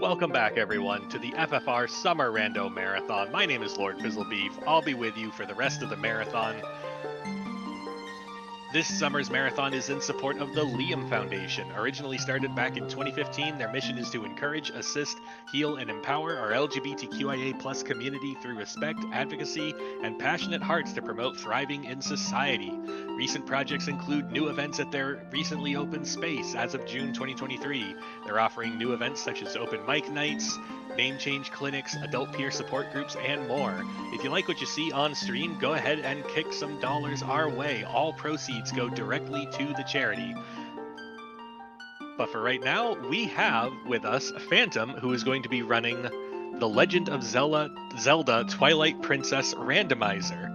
Welcome back, everyone, to the FFR Summer Rando Marathon. My name is Lord Fizzlebeef. I'll be with you for the rest of the marathon. This summer's marathon is in support of the Liam Foundation. Originally started back in 2015, their mission is to encourage, assist, heal, and empower our LGBTQIA+ community through respect, advocacy, and passionate hearts to promote thriving in society. Recent projects include new events at their recently opened space as of June 2023. They're offering new events such as open mic nights, name change clinics, adult peer support groups, and more. If you like what you see on stream, go ahead and kick some dollars our way. All proceeds go directly to the charity. But for right now, we have with us Phantom, who is going to be running the Legend of Zelda Twilight Princess Randomizer.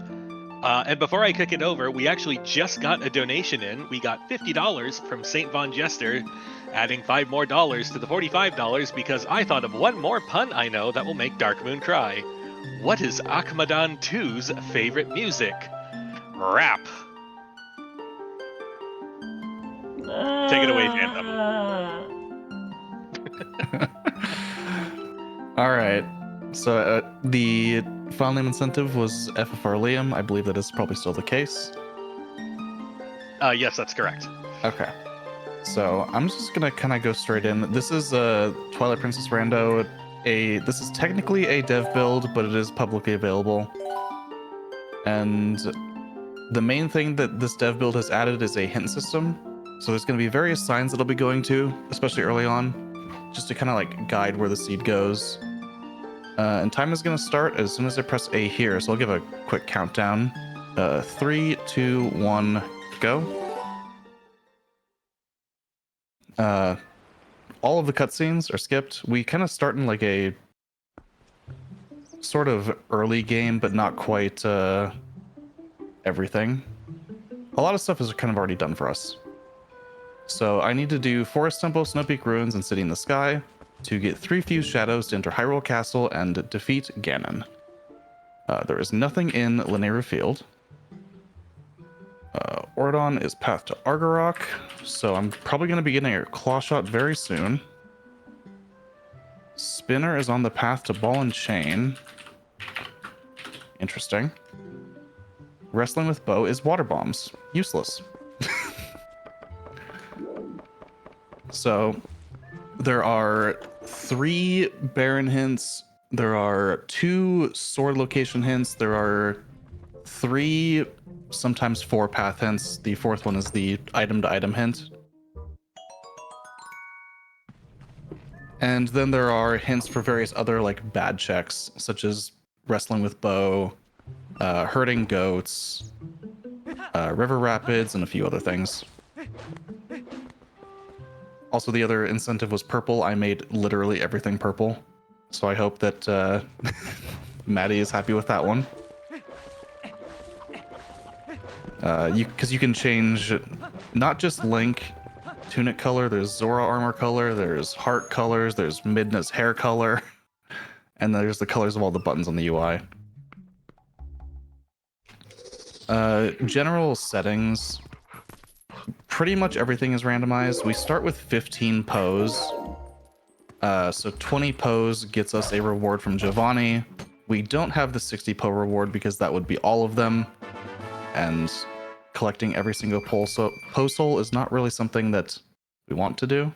And before I kick it over, we actually just got a donation in. We got $50 from St. Von Jester, adding $5 more to the $45 because I thought of one more pun I know that will make Darkmoon cry. What is Akmadan 2's favorite music? Rap. Take it away, Phantom. All right. So the file name incentive was FFR Liam. I believe that is probably still the case. Yes, that's correct. Okay. So I'm just gonna kind of go straight in. This is Twilight Princess Rando. This is technically a dev build, but it is publicly available. And the main thing that this dev build has added is a hint system. So there's going to be various signs that I'll be going to, especially early on, just to kind of like guide where the seed goes. And time is going to start as soon as I press A here. So I'll give a quick countdown. 3, 2, 1, go. All of the cutscenes are skipped. We kind of start in like a sort of early game, but not quite everything. A lot of stuff is kind of already done for us. So I need to do Forest Temple, Snowpeak Ruins, and City in the Sky to get 3 Fused Shadows to enter Hyrule Castle and defeat Ganon. There is nothing in Lanayru Field. Ordon is path to Argarok, so I'm probably going to be getting a Claw Shot very soon. Spinner is on the path to Ball and Chain. Interesting. Wrestling with Bow is Water Bombs. Useless. So there are 3 Baron hints. There are 2 sword location hints. There are 3, sometimes 4 path hints. The 4th one is the item to item hint. And then there are hints for various other like bad checks, such as wrestling with bow, herding goats, river rapids, and a few other things. Also, the other incentive was purple. I made literally everything purple. So I hope that Maddie is happy with that one. Because you can change not just Link tunic color, there's Zora armor color, there's heart colors, there's Midna's hair color, and there's the colors of all the buttons on the UI. General settings. Pretty much everything is randomized. We start with 15 pose. So 20 pose gets us a reward from Giovanni. We don't have the 60 po reward because that would be all of them. And collecting every single po soul is not really something that we want to do.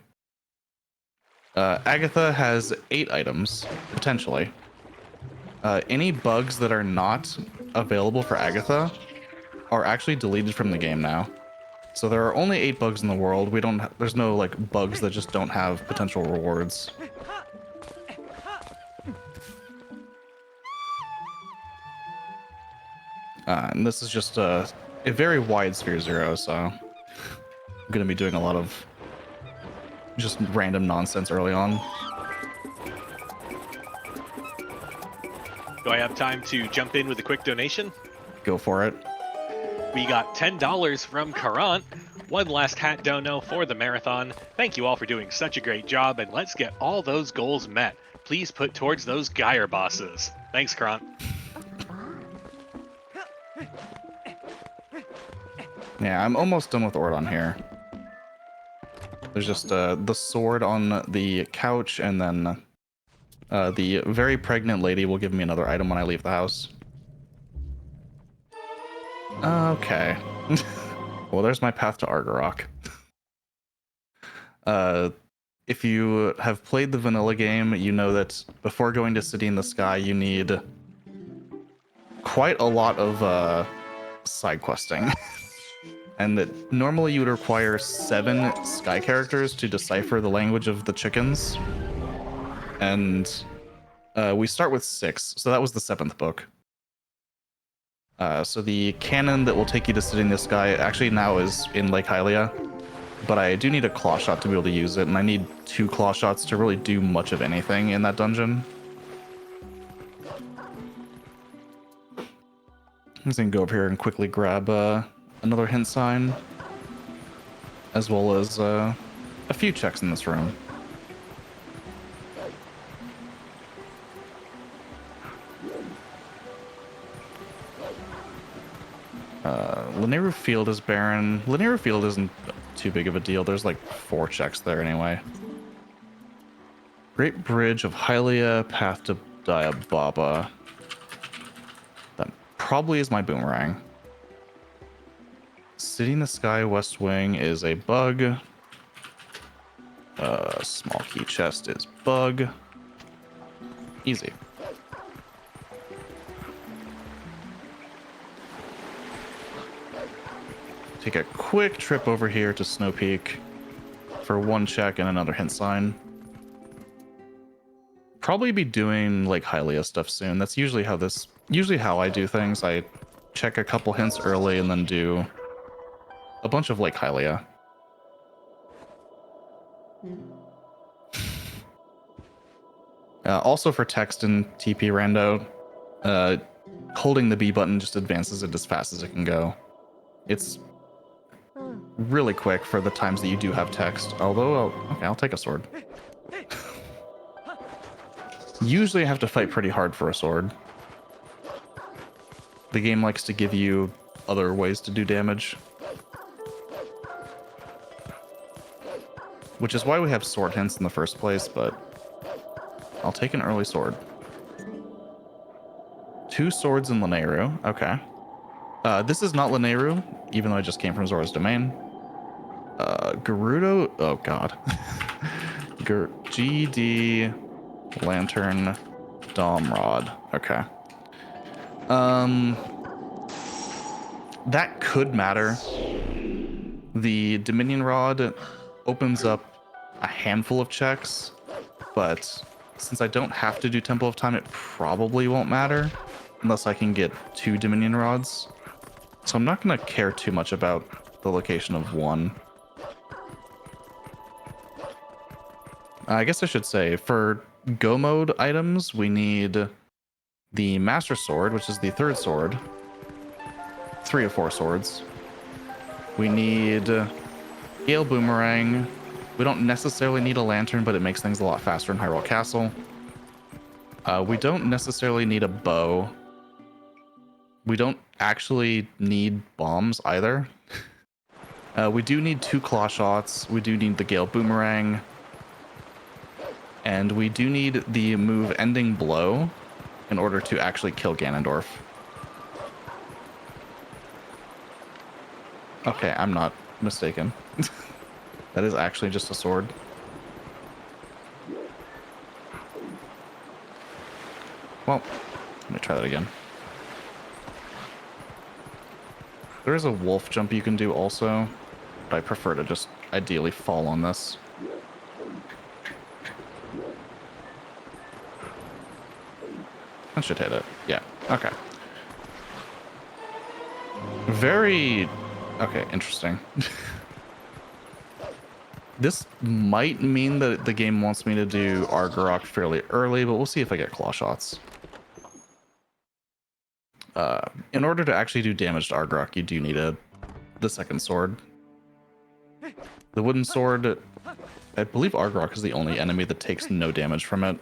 Agatha has 8 items, potentially. Any bugs that are not available for Agatha are actually deleted from the game now. So there are only 8 bugs in the world. There's no like bugs that just don't have potential rewards. And this is just a very wide Sphere Zero, so I'm gonna be doing a lot of just random nonsense early on. Do I have time to jump in with a quick donation? Go for it. We got $10 from Karant. One last hat dono for the marathon. Thank you all for doing such a great job, and let's get all those goals met. Please put towards those Geyer bosses. Thanks, Karant. Yeah, I'm almost done with Ordon here. There's just the sword on the couch, and then The very pregnant lady will give me another item when I leave the house. Okay. Well, there's my path to Argarok. If you have played the vanilla game, you know that before going to City in the Sky, you need quite a lot of side questing. And that normally you would require 7 sky characters to decipher the language of the chickens. And we start with 6, so that was the 7th book. So the cannon that will take you to City in the Sky actually now is in Lake Hylia. But I do need a claw shot to be able to use it, and I need 2 claw shots to really do much of anything in that dungeon. I'm just gonna go over here and quickly grab another hint sign, as well as a few checks in this room. Linearu Field is barren. Linearu Field isn't too big of a deal. There's like 4 checks there anyway. Great Bridge of Hylia, Path to Diababa. That probably is my boomerang. City in the Sky West Wing is a bug. Small key chest is bug. Easy. Take a quick trip over here to Snow Peak for 1 check and another hint sign. Probably be doing like Hylia stuff soon. That's usually how I do things. I check a couple hints early and then do a bunch of like Hylia. Also for text and TP Rando, holding the B button just advances it as fast as it can go. It's really quick for the times that you do have text. Although, I'll take a sword. Usually I have to fight pretty hard for a sword. The game likes to give you other ways to do damage. Which is why we have sword hints in the first place, but I'll take an early sword. 2 swords in Linearu. Okay. This is not Linearu, even though I just came from Zora's Domain. Gerudo. Oh god. GD Lantern Dom Rod. Okay. That could matter. The Dominion Rod opens up a handful of checks, but since I don't have to do Temple of Time, it probably won't matter unless I can get 2 Dominion Rods. So I'm not going to care too much about the location of 1. I guess I should say, for Go mode items, we need the Master Sword, which is the 3rd sword. 3 of 4 swords. We need Gale Boomerang. We don't necessarily need a lantern, but it makes things a lot faster in Hyrule Castle. We don't necessarily need a bow. We don't actually need bombs either. We do need 2 claw shots. We do need the Gale Boomerang. And we do need the move Ending Blow in order to actually kill Ganondorf. Okay, I'm not mistaken. That is actually just a sword. Well, let me try that again. There is a wolf jump you can do also, but I prefer to just ideally fall on this. That should hit it. Yeah. Okay. Very... Okay, interesting. This might mean that the game wants me to do Argarok fairly early, but we'll see if I get claw shots. In order to actually do damage to Argarok, you do need the 2nd sword. The wooden sword, I believe Argarok is the only enemy that takes no damage from it.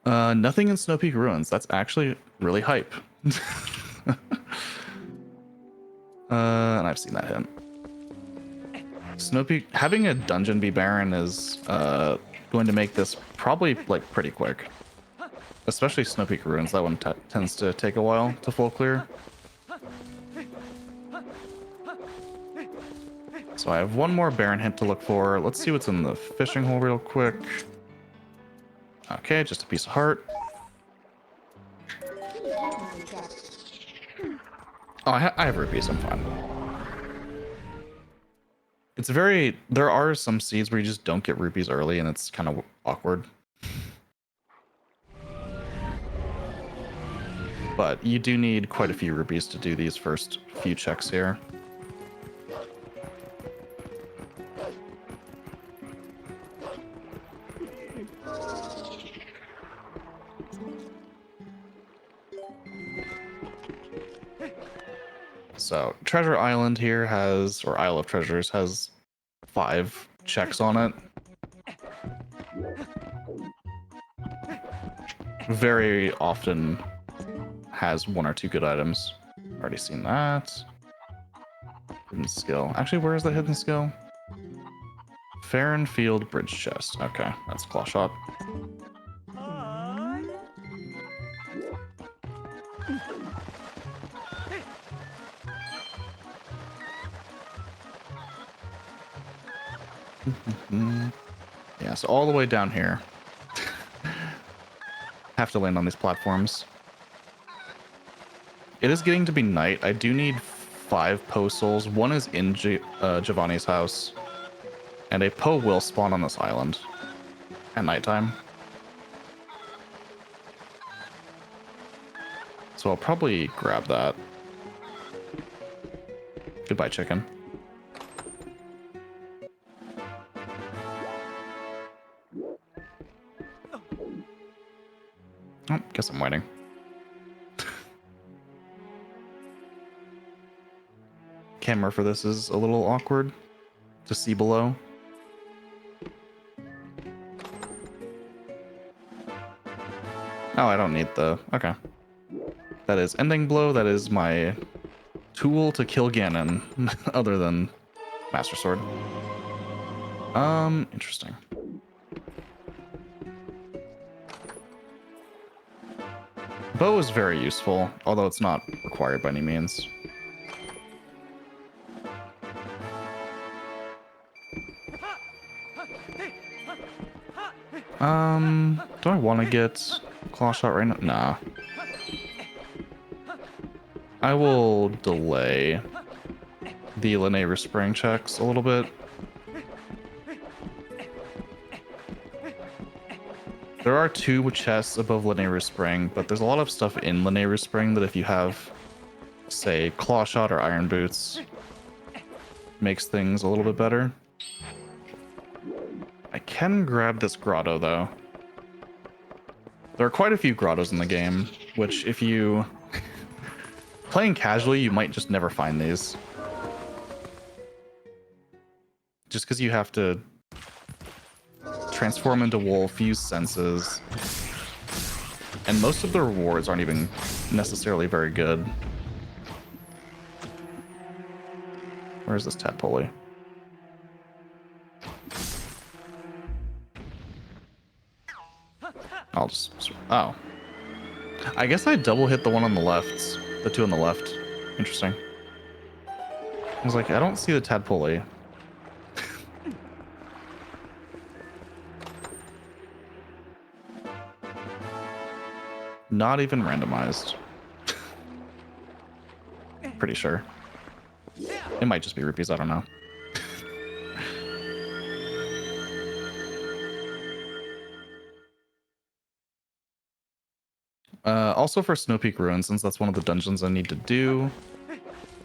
Nothing in Snow Peak Ruins. That's actually really hype. And I've seen that hint. Snow Peak, having a dungeon be barren is going to make this probably like pretty quick. Especially Snow Peak Ruins, that one tends to take a while to full clear. So I have one more barren hint to look for. Let's see what's in the fishing hole real quick. Okay, just a piece of heart. Oh, I have rupees, I'm fine. It's very... There are some seeds where you just don't get rupees early, and it's kind of awkward. But you do need quite a few rupees to do these first few checks here. So, Treasure Island here has, or Isle of Treasures, has 5 checks on it. Very often has 1 or 2 good items. Already seen that. Hidden skill. Actually, where is the hidden skill? Farron Field Bridge Chest. Okay, that's Claw Shot. Yeah, so all the way down here. Have to land on these platforms. It is getting to be night. I do need 5 Poe souls. 1 is in Giovanni's house. And a Poe will spawn on this island at nighttime. So I'll probably grab that. Goodbye, chicken. Oh, guess I'm waiting. Camera for this is a little awkward to see below. Oh, I don't need the... Okay. That is Ending Blow. That is my tool to kill Ganon, other than Master Sword. Interesting. Bow is very useful, although it's not required by any means. Do I want to get Claw Shot right now? Nah. I will delay the Linnea Spring checks a little bit. There are 2 chests above Linnea Spring, but there's a lot of stuff in Linnea Spring that if you have, say, Claw Shot or Iron Boots, makes things a little bit better. I can grab this grotto, though. There are quite a few grottos in the game, which if you... Playing casually, you might just never find these. Just because you have to transform into wolf, use senses. And most of the rewards aren't even necessarily very good. Where's this tadpole? I'll just... Oh. I guess I double hit the one on the left. The 2 on the left. Interesting. I was like, I don't see the tadpole. Not even randomized. Pretty sure. It might just be rupees, I don't know. Also for Snow Peak Ruins, since that's one of the dungeons I need to do,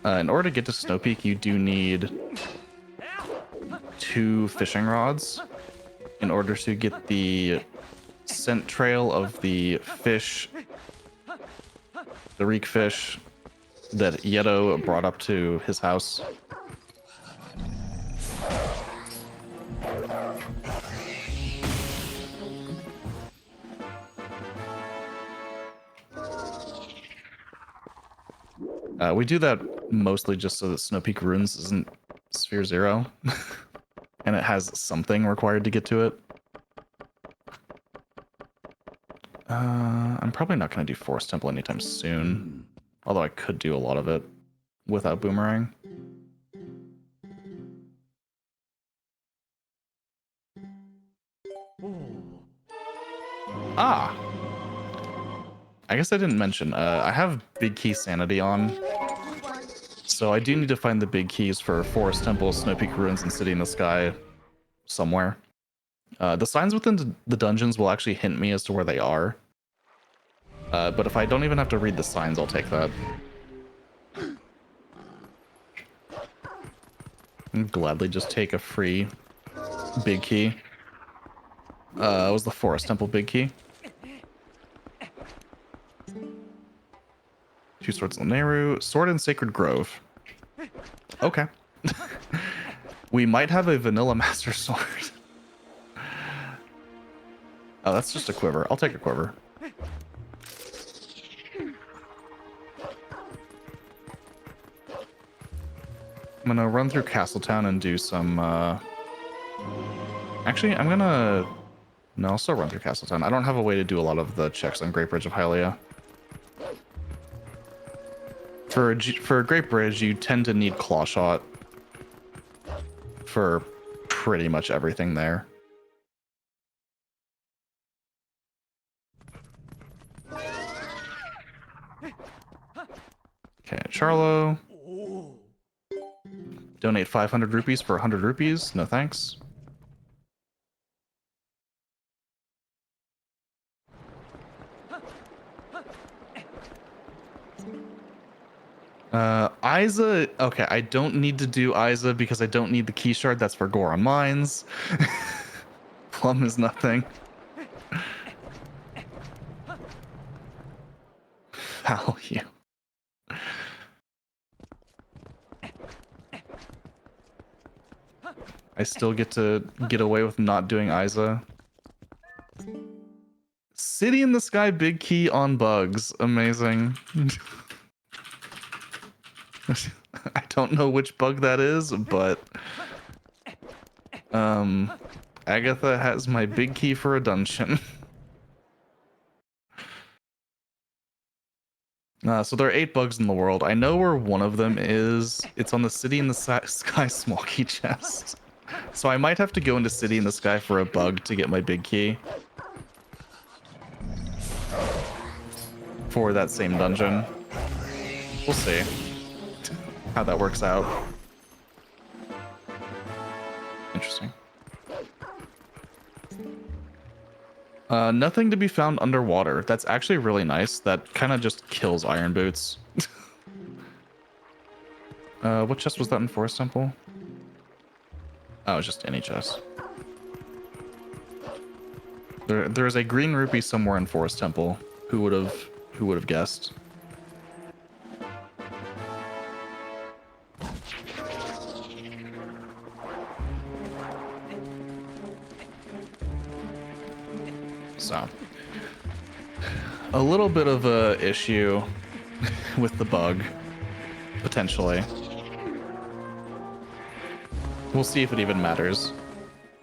in order to get to Snow Peak, you do need 2 fishing rods in order to get the scent trail of the fish, the reek fish that Yeto brought up to his house. We do that mostly just so that Snow Peak Ruins isn't Sphere 0. and it has something required to get to it. I'm probably not going to do Forest Temple anytime soon, although I could do a lot of it without Boomerang. Ah! I guess I didn't mention, I have Big Key Sanity on, so I do need to find the big keys for Forest Temple, Snow Peak Ruins, and City in the Sky somewhere. The signs within the dungeons will actually hint me as to where they are. But if I don't even have to read the signs, I'll take that. I'd gladly just take a free big key. Was the Forest Temple big key? 2 swords in Nehru, sword in Sacred Grove. Okay. We might have a vanilla master sword. Oh, that's just a quiver. I'll take a quiver. I'm gonna run through Castletown and do some, Actually, I'm gonna... No, I'll still run through Castletown. I don't have a way to do a lot of the checks on Great Bridge of Hylia. For Great Bridge, you tend to need Claw Shot for pretty much everything there. Okay, Charlo. Donate 500 rupees for 100 rupees. No thanks. Isa, okay, I don't need to do Isa because I don't need the key shard. That's for Goron Mines. Plum is nothing. Foul you. I still get to get away with not doing Isa. City in the Sky big key on bugs. Amazing. I don't know which bug that is, but Agatha has my big key for a dungeon. So there are 8 bugs in the world. I know where one of them is. It's on the City in the Sky small key chest. So I might have to go into City in the Sky for a bug to get my big key. For that same dungeon. We'll see how that works out. Interesting. Nothing to be found underwater. That's actually really nice. That kind of just kills Iron Boots. What chest was that in Forest Temple? Oh, it's just any chest. There's a green rupee somewhere in Forest Temple. Who would have guessed? So, a little bit of a issue with the bug, potentially. We'll see if it even matters.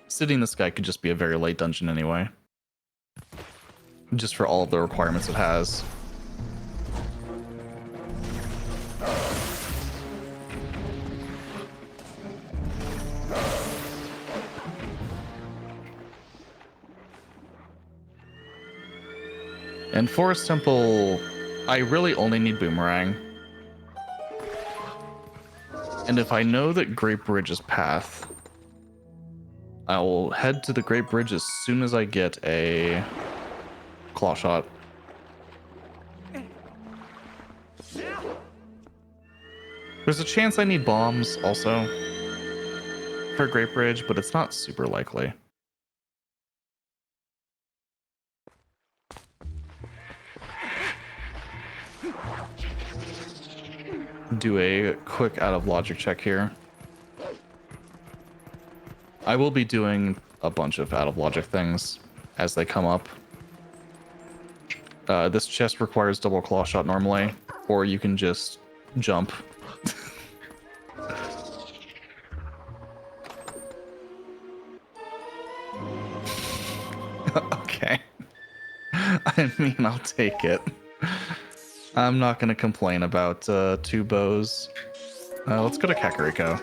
City in the Sky could just be a very late dungeon anyway. Just for all of the requirements it has. And Forest Temple, I really only need Boomerang. And if I know that Great Bridge is Path, I will head to the Great Bridge as soon as I get a Claw Shot. There's a chance I need bombs also for Great Bridge, but it's not super likely. Do a quick out of logic check here. I will be doing a bunch of out of logic things as they come up. This chest requires double claw shot normally, or you can just jump. Okay. I mean, I'll take it. I'm not gonna complain about 2 bows. Let's go to Kakariko.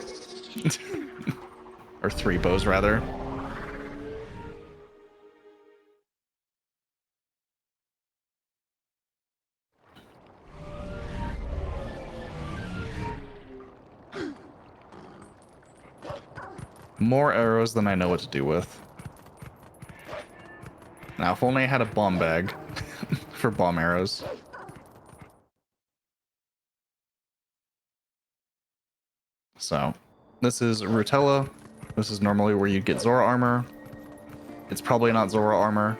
Or 3 bows, rather. More arrows than I know what to do with. Now, if only I had a bomb bag for bomb arrows. So, this is Rutella. This is normally where you get Zora armor. It's probably not Zora armor.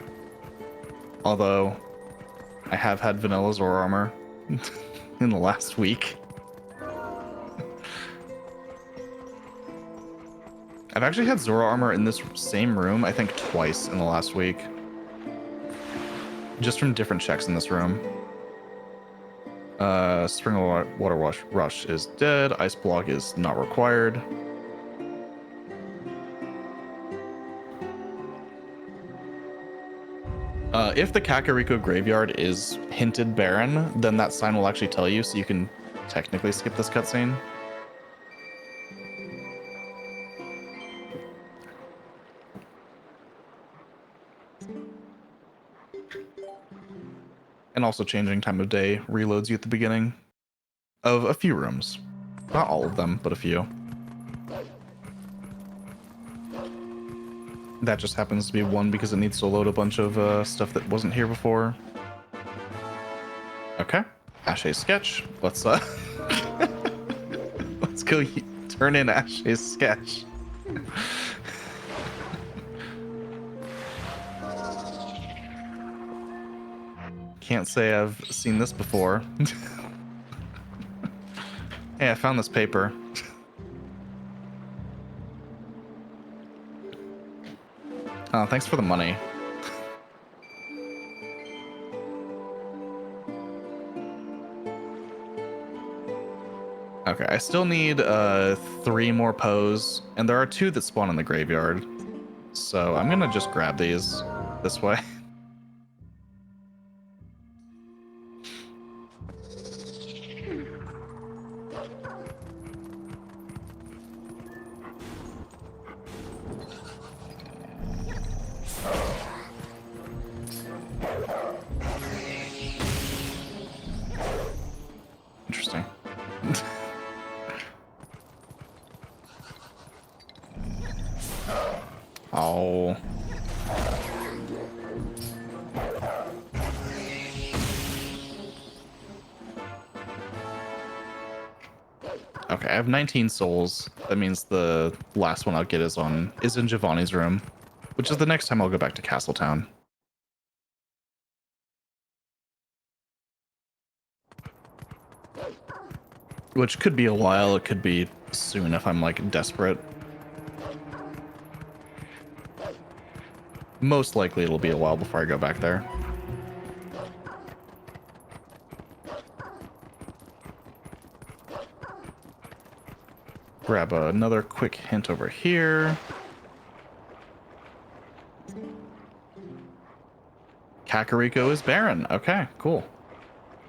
Although, I have had vanilla Zora armor in the last week. I've actually had Zora armor in this same room, I think twice in the last week. Just from different checks in this room. Spring Water Rush is dead. Ice Block is not required. If the Kakariko graveyard is hinted barren, then that sign will actually tell you, so you can technically skip this cutscene. And also changing time of day reloads you at the beginning of a few rooms. Not all of them, but a few. That just happens to be one because it needs to load a bunch of stuff that wasn't here before. Okay. Ashe's sketch. Let's let's go turn in Ashe's sketch. Can't say I've seen this before. Hey, I found this paper. Oh, thanks for the money. Okay, I still need 3 more pose, and there are 2 that spawn in the graveyard. So I'm gonna just grab these this way. Interesting. Oh. Okay, I have 19 souls. That means the last one I'll get is in Giovanni's room, which is the next time I'll go back to Castletown. Which could be a while, it could be soon if I'm like desperate. Most likely it'll be a while before I go back there. Grab another quick hint over here. Kakariko is barren. Okay, cool.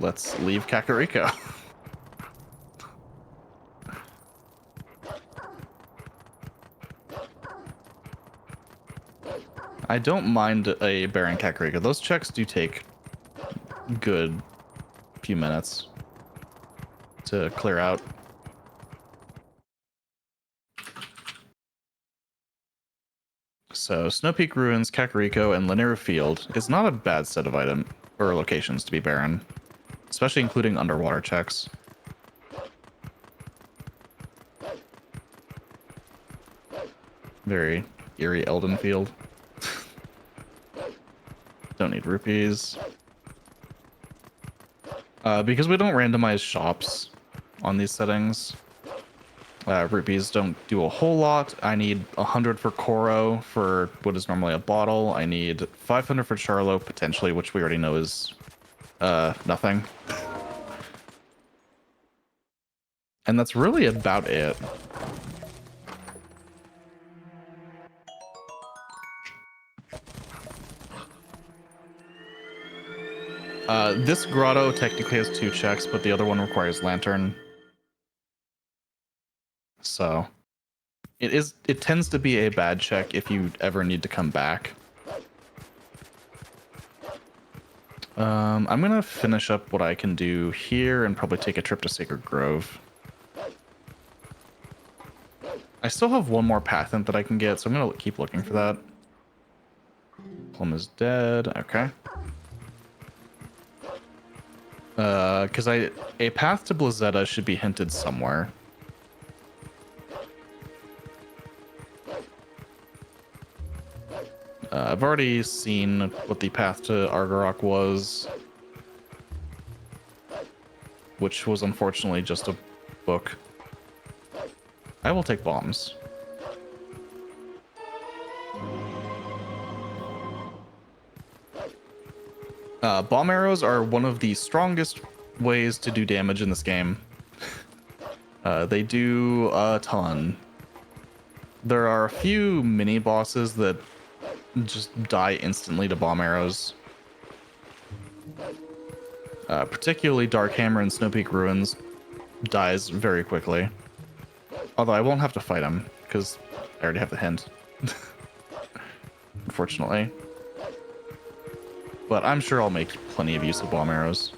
Let's leave Kakariko. I don't mind a barren Kakariko. Those checks do take good few minutes to clear out. So Snow Peak Ruins, Kakariko, and Lanier Field is not a bad set of item or locations to be barren, especially including underwater checks. Very eerie Elden Field. Don't need rupees. Because we don't randomize shops on these settings, rupees don't do a whole lot. I need 100 for Koro for what is normally a bottle. I need 500 for Charlo, potentially, which we already know is nothing. And that's really about it. This grotto technically has 2 checks, but the other one requires lantern. So it tends to be a bad check if you ever need to come back. I'm gonna finish up what I can do here and probably take a trip to Sacred Grove. I still have one more path in that I can get, so I'm gonna keep looking for that. Plum is dead. Okay. Because a path to Blazetta should be hinted somewhere. I've already seen what the path to Argarok was, which was unfortunately just a book. I will take bombs. Bomb arrows are one of the strongest ways to do damage in this game. They do a ton. There are a few mini bosses that just die instantly to bomb arrows. Particularly Darkhammer and Snowpeak Ruins dies very quickly. Although I won't have to fight him, because I already have the hint. Unfortunately. But I'm sure I'll make plenty of use of bomb arrows.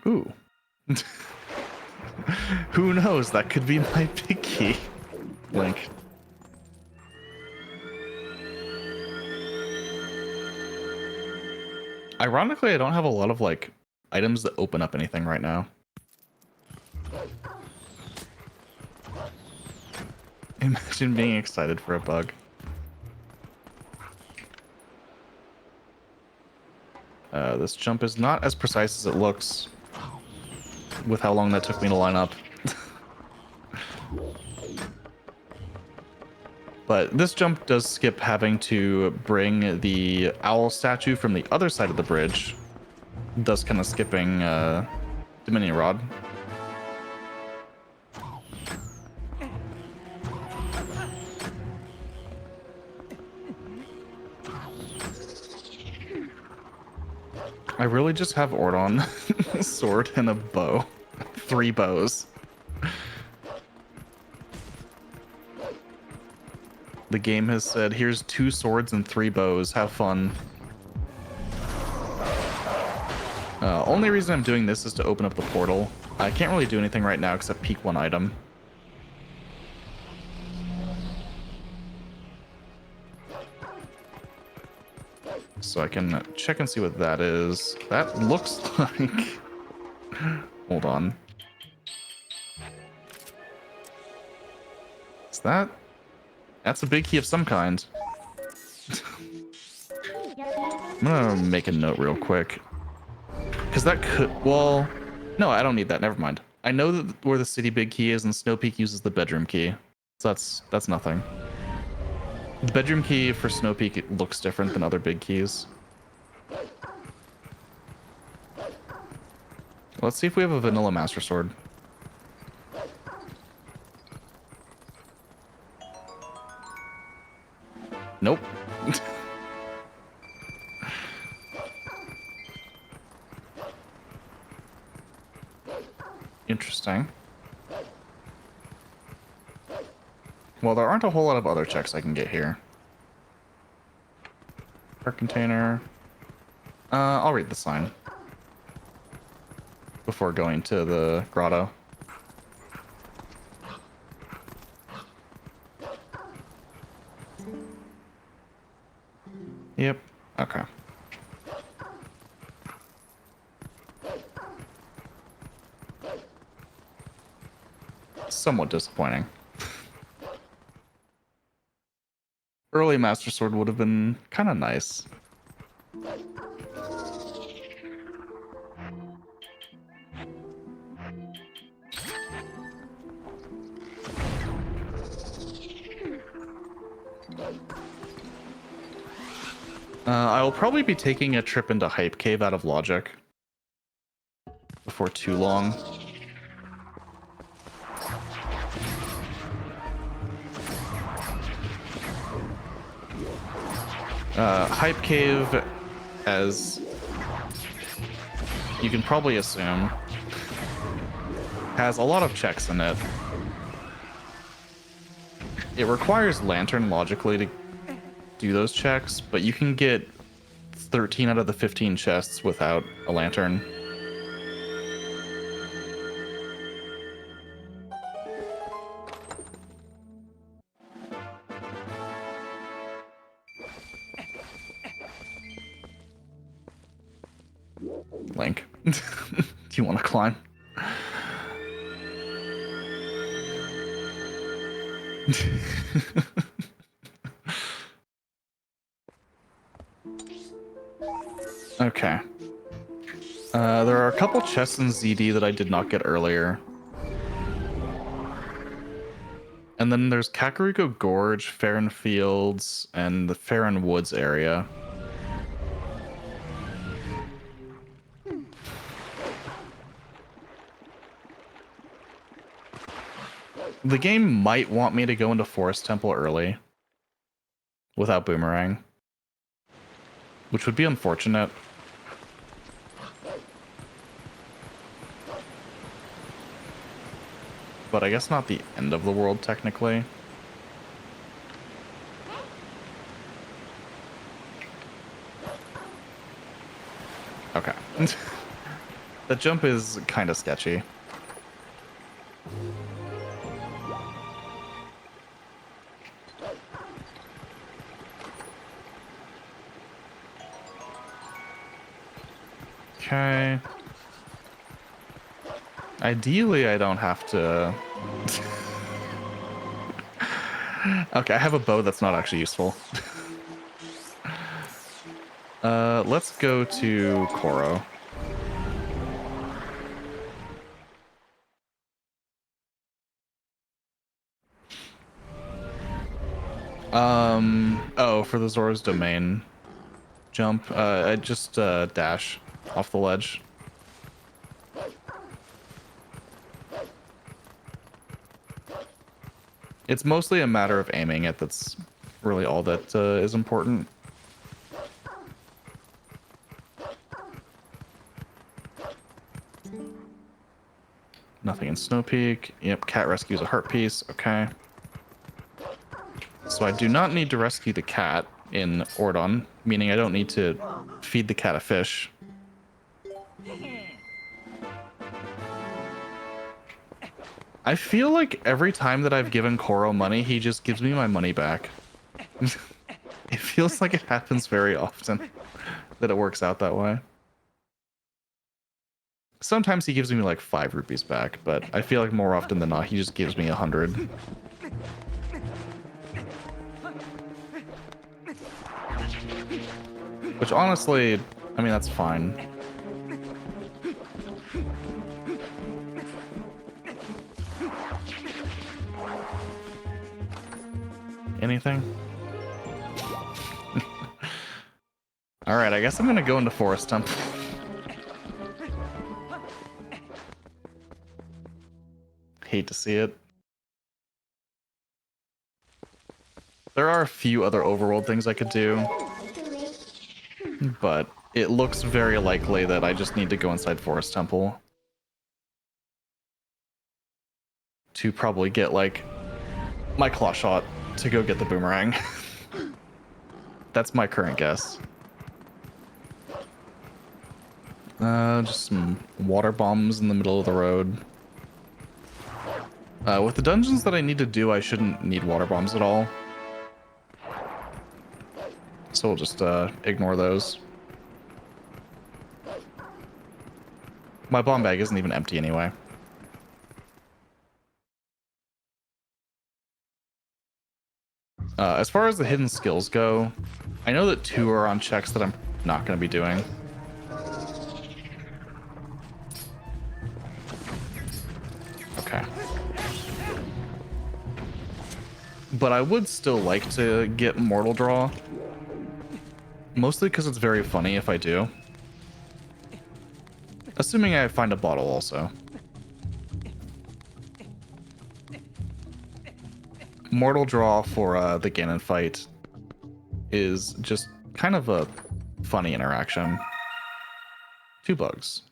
Ooh. Who knows? That could be my big key. Link. Ironically, I don't have a lot of like items that open up anything right now. Imagine being excited for a bug. This jump is not as precise as it looks with how long that took me to line up. But this jump does skip having to bring the owl statue from the other side of the bridge, thus kind of skipping Dominion Rod. I really just have Ordon, sword, and a bow. 3 bows. The game has said, here's 2 swords and 3 bows. Have fun. Only reason I'm doing this is to open up the portal. I can't really do anything right now except peek 1 item. So I can check and see what that is. That looks like... Hold on. Is that... That's a big key of some kind. I'm gonna make a note real quick. Because that could... Well... No, I don't need that. Never mind. I know that where the city big key is, and Snowpeak uses the bedroom key. So that's nothing. The bedroom key for Snowpeak, it looks different than other big keys. Let's see if we have a vanilla Master Sword. Nope. Interesting. Well, there aren't a whole lot of other checks I can get here. Park container. I'll read the sign before going to the grotto. Yep. Okay. Somewhat disappointing. Early Master Sword would have been kind of nice. I'll probably be taking a trip into Hype Cave out of logic before too long. Hype Cave, as you can probably assume, has a lot of checks in it. It requires Lantern logically to do those checks, but you can get 13 out of the 15 chests without a Lantern. Link, do you want to climb? Okay. There are a couple chests in ZD that I did not get earlier. And then there's Kakariko Gorge, Farron Fields, and the Farron Woods area. The game might want me to go into Forest Temple early without Boomerang, which would be unfortunate. But I guess not the end of the world, technically. Okay. The jump is kind of sketchy. Okay. Ideally, I don't have to... Okay, I have a bow that's not actually useful. Let's go to Koro. Oh, for the Zora's Domain jump, I just dash off the ledge. It's mostly a matter of aiming it. That's really all that is important. Nothing in Snow Peak. Yep, cat rescues a heart piece. Okay. So I do not need to rescue the cat in Ordon, meaning I don't need to feed the cat a fish. I feel like every time that I've given Koro money, he just gives me my money back. It feels like it happens very often that it works out that way. Sometimes he gives me like 5 rupees back, but I feel like more often than not, he just gives me 100. Which honestly, I mean, that's fine. Anything? Alright, I guess I'm gonna go into Forest Temple. Hate to see it. There are a few other overworld things I could do, but it looks very likely that I just need to go inside Forest Temple to probably get, like, my claw shot to go get the boomerang. That's my current guess. Just some water bombs in the middle of the road. With the dungeons that I need to do, I shouldn't need water bombs at all. So we'll just ignore those. My bomb bag isn't even empty anyway. As far as the hidden skills go, I know that 2 are on checks that I'm not going to be doing. Okay. But I would still like to get Mortal Draw. Mostly because it's very funny if I do. Assuming I find a bottle also. Mortal Draw for the Ganon fight is just kind of a funny interaction. 2 bugs.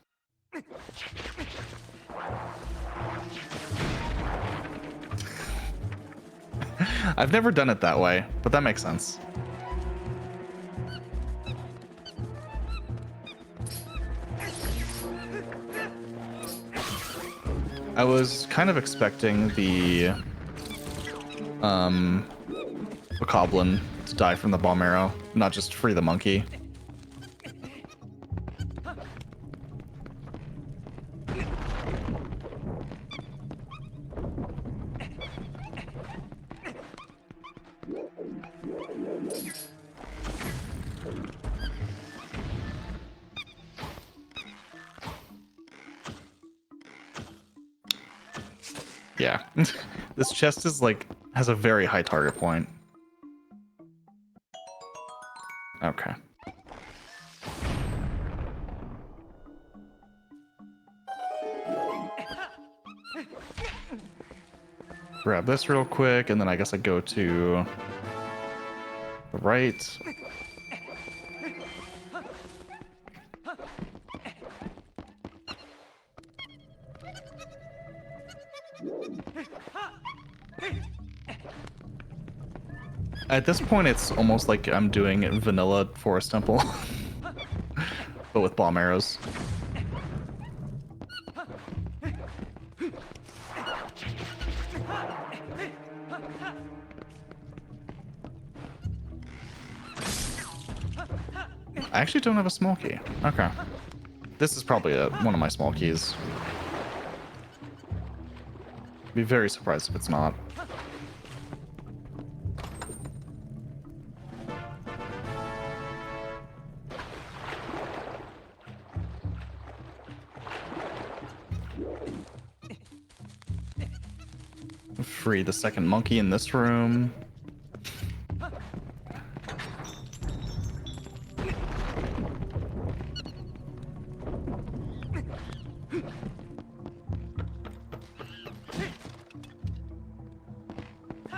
I've never done it that way, but that makes sense. I was kind of expecting the Bokoblin to die from the bomb arrow, not just free the monkey. Yeah, this chest is like, has a very high target point. Okay. Grab this real quick, and then I guess I go to the right. At this point, it's almost like I'm doing vanilla Forest Temple, but with bomb arrows. I actually don't have a small key. Okay. This is probably one of my small keys. Be very surprised if it's not. Free the second monkey in this room.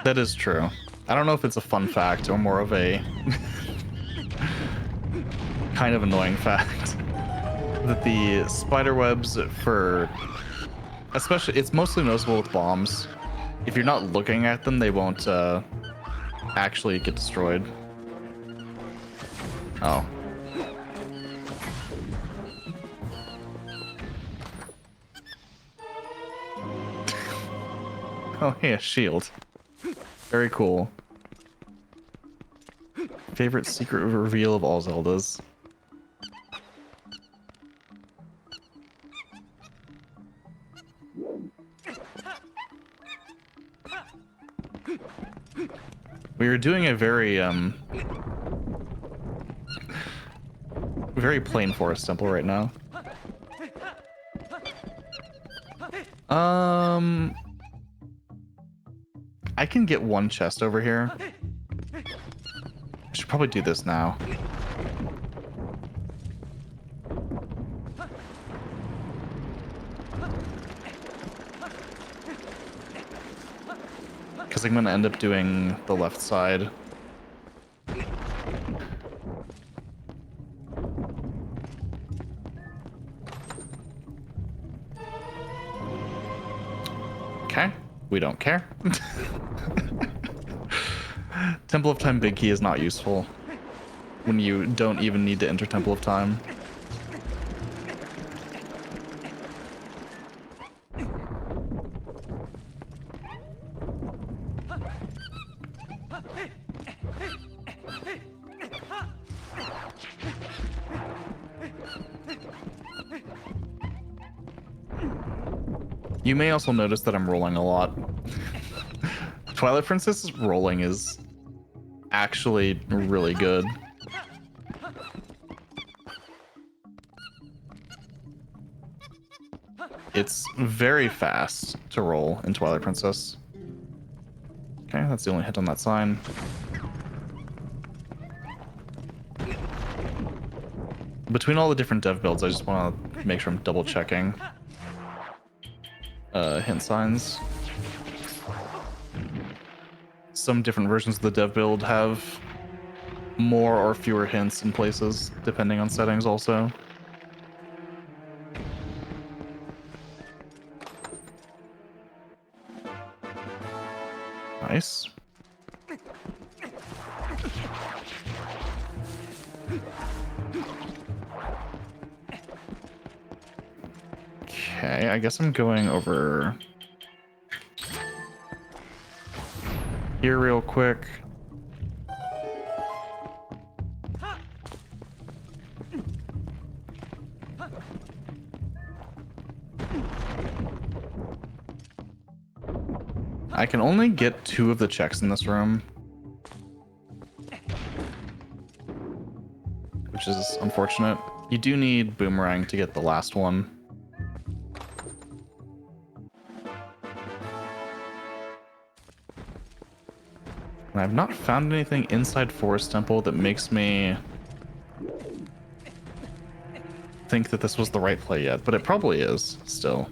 That is true. I don't know if it's a fun fact or more of a kind of annoying fact that the spider webs for, especially, it's mostly noticeable with bombs. If you're not looking at them, they won't actually get destroyed. Oh. Oh, hey, a shield. Very cool. Favorite secret reveal of all Zeldas. We are doing a very very plain Forest Temple right now. I can get one chest over here. I should probably do this now. Because I'm going to end up doing the left side. Okay, we don't care. Temple of Time Big Key is not useful when you don't even need to enter Temple of Time. You may also notice that I'm rolling a lot. Twilight Princess's rolling is actually really good. It's very fast to roll in Twilight Princess. Okay, that's the only hit on that sign. Between all the different dev builds, I just want to make sure I'm double checking hint signs. Some different versions of the dev build have more or fewer hints in places, depending on settings also. Nice. Okay, I guess I'm going over here real quick. I can only get 2 of the checks in this room, which is unfortunate. You do need Boomerang to get the last one. And I've not found anything inside Forest Temple that makes me think that this was the right play yet, but it probably is still.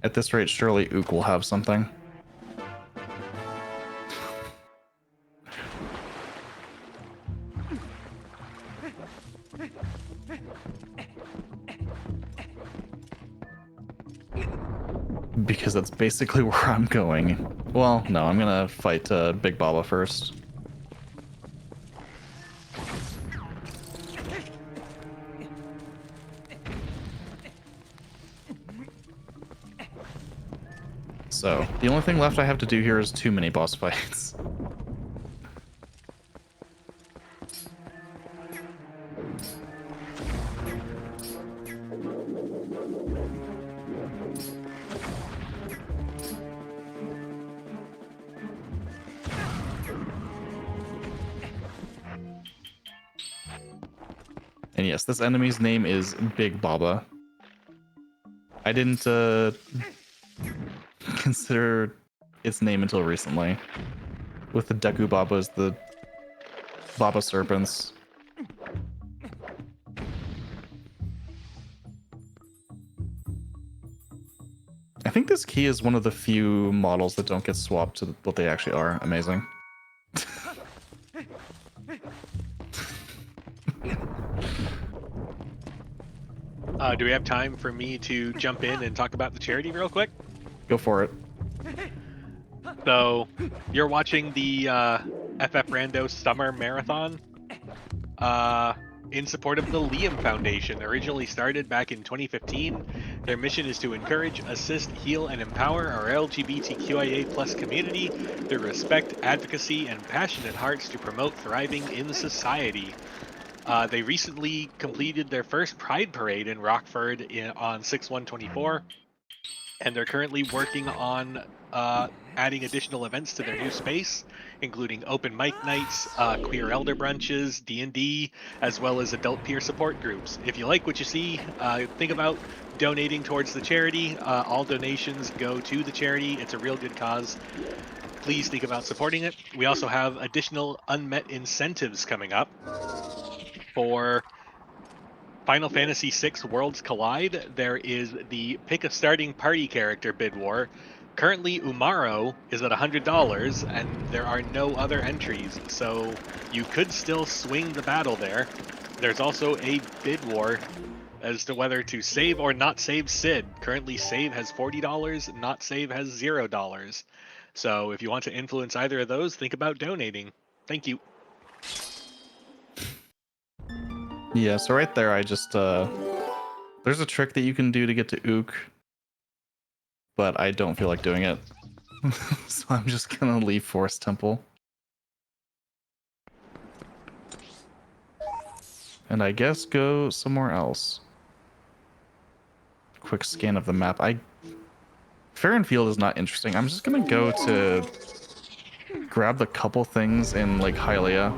At this rate, surely Ook will have something. Because that's basically where I'm going. Well, no, I'm gonna fight Big Baba first. So, the only thing left I have to do here is 2 mini-boss fights. And yes, this enemy's name is Big Baba. I didn't consider its name until recently. With the Deku Babas, the Baba Serpents. I think this key is one of the few models that don't get swapped to what they actually are. Amazing. Do we have time for me to jump in and talk about the charity real quick? Go for it. So, you're watching the FF Rando Summer Marathon in support of the Liam Foundation. Originally started back in 2015, their mission is to encourage, assist, heal, and empower our LGBTQIA+ community through respect, advocacy, and passionate hearts to promote thriving in society. They recently completed their first Pride Parade in Rockford on 6/1/24, and they're currently working on adding additional events to their new space, including open mic nights, queer elder brunches, D&D, as well as adult peer support groups. If you like what you see, think about donating towards the charity. All donations go to the charity. It's a real good cause. Please think about supporting it. We also have additional unmet incentives coming up for Final Fantasy VI Worlds Collide. There is the pick a starting party character bid war. Currently, Umaro is at $100, and there are no other entries, so you could still swing the battle there. There's also a bid war as to whether to save or not save Sid. Currently, save has $40, not save has $0. So if you want to influence either of those, think about donating. Thank you. Yeah, so right there, I just, there's a trick that you can do to get to Ook, but I don't feel like doing it. So I'm just gonna leave Forest Temple. And I guess go somewhere else. Quick scan of the map. Fair and Field is not interesting. I'm just gonna go to grab the couple things in, like, Hylia.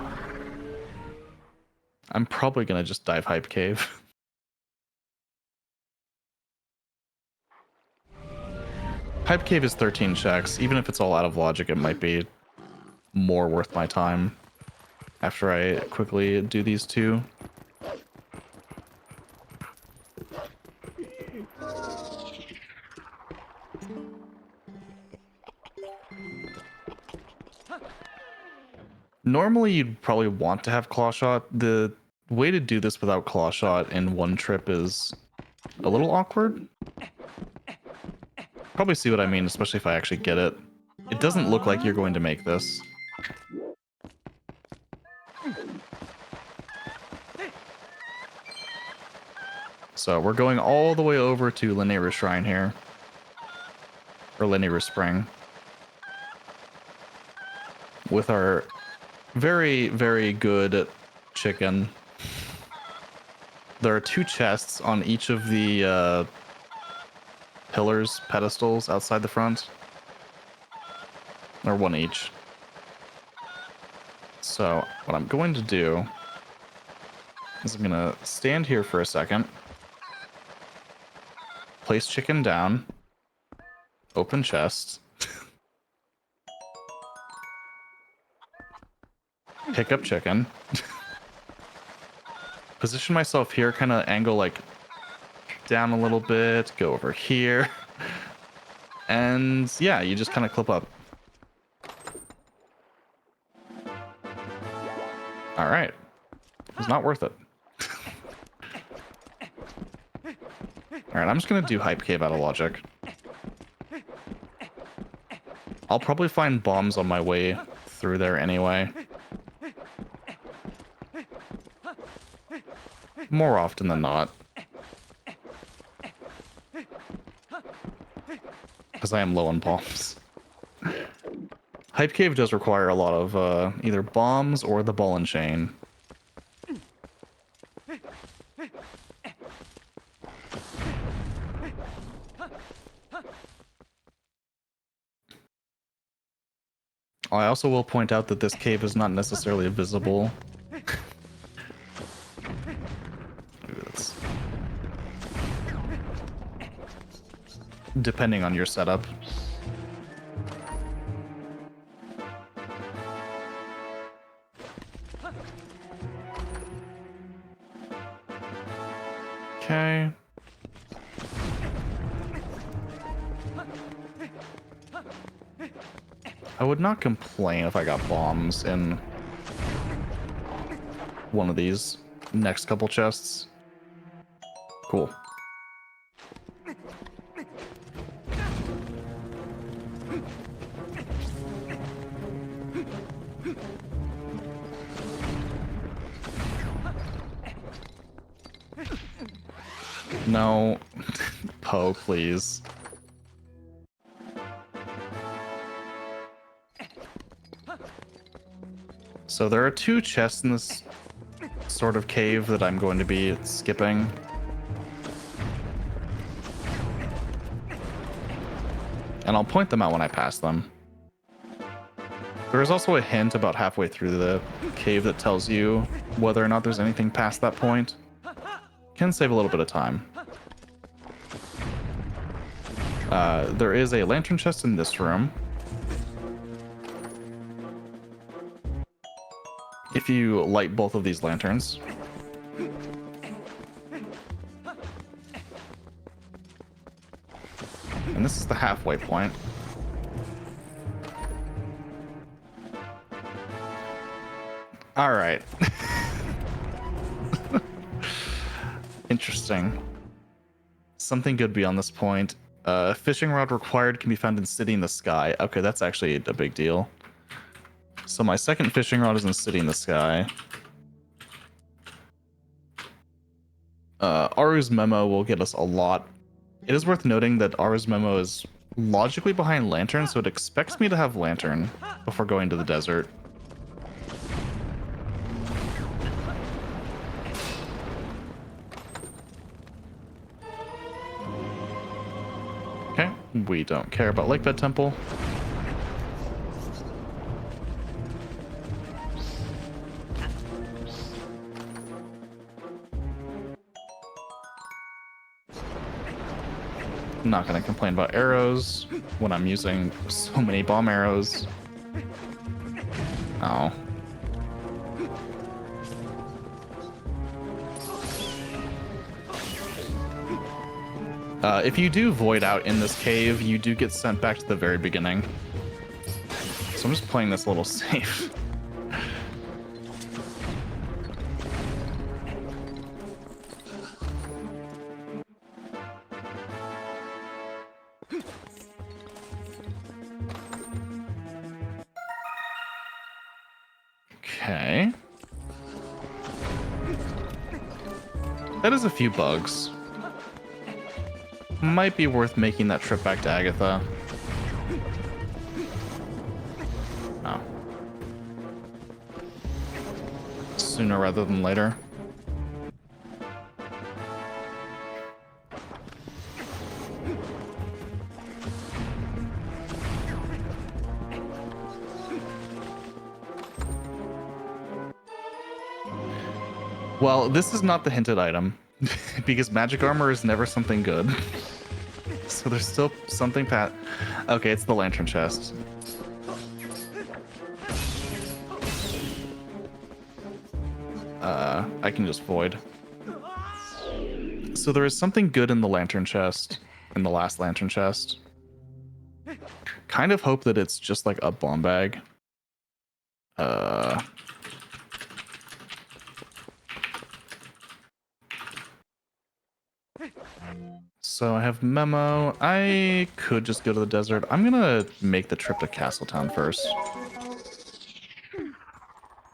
I'm probably gonna just dive Hype Cave. Hype Cave is 13 checks. Even if it's all out of logic, it might be more worth my time after I quickly do these 2. normally you'd probably want to have claw shot. The way to do this without claw shot in one trip is a little awkward. Probably see what I mean, especially if I actually get it. It doesn't look like you're going to make this. So we're going all the way over to Lanayru Shrine here. Or Lanayru Spring. With our very, very good chicken. There are 2 chests on each of the pillars, pedestals outside the front. Or 1 each. So what I'm going to do is I'm going to stand here for a second. Place chicken down. Open chest. Pick up chicken. Position myself here, kind of angle like down a little bit, go over here. And yeah, you just kind of clip up. All right. It's not worth it. All right, I'm just going to do Hype Cave out of logic. I'll probably find bombs on my way through there anyway. More often than not. Because I am low on bombs. Hype Cave does require a lot of either bombs or the ball and chain. I also will point out that this cave is not necessarily visible. Depending on your setup. Okay. I would not complain if I got bombs in one of these next couple chests. Cool. No. Poe, please. So there are 2 chests in this sort of cave that I'm going to be skipping. And I'll point them out when I pass them. There is also a hint about halfway through the cave that tells you whether or not there's anything past that point. Can save a little bit of time. There is a lantern chest in this room. If you light both of these lanterns. And this is the halfway point. All right. Interesting. Something good beyond this point. Fishing rod required can be found in City in the Sky. Okay, that's actually a big deal. So my second fishing rod is in City in the Sky. Aru's memo will get us a lot. It is worth noting that Aru's memo is logically behind Lantern, so it expects me to have Lantern before going to the desert. Okay, we don't care about Lakebed Temple. Not gonna complain about arrows when I'm using so many bomb arrows. Oh. If you do void out in this cave, you do get sent back to the very beginning. So I'm just playing this a little safe. Okay. That is a few bugs. Might be worth making that trip back to Agatha. Oh. Sooner rather than later. Well, this is not the hinted item, because magic armor is never something good. So there's still something Okay, it's the lantern chest. I can just void. So there is something good in the lantern chest, in the last lantern chest. Kind of hope that it's just like a bomb bag. So I have memo. I could just go to the desert. I'm gonna make the trip to Castletown first.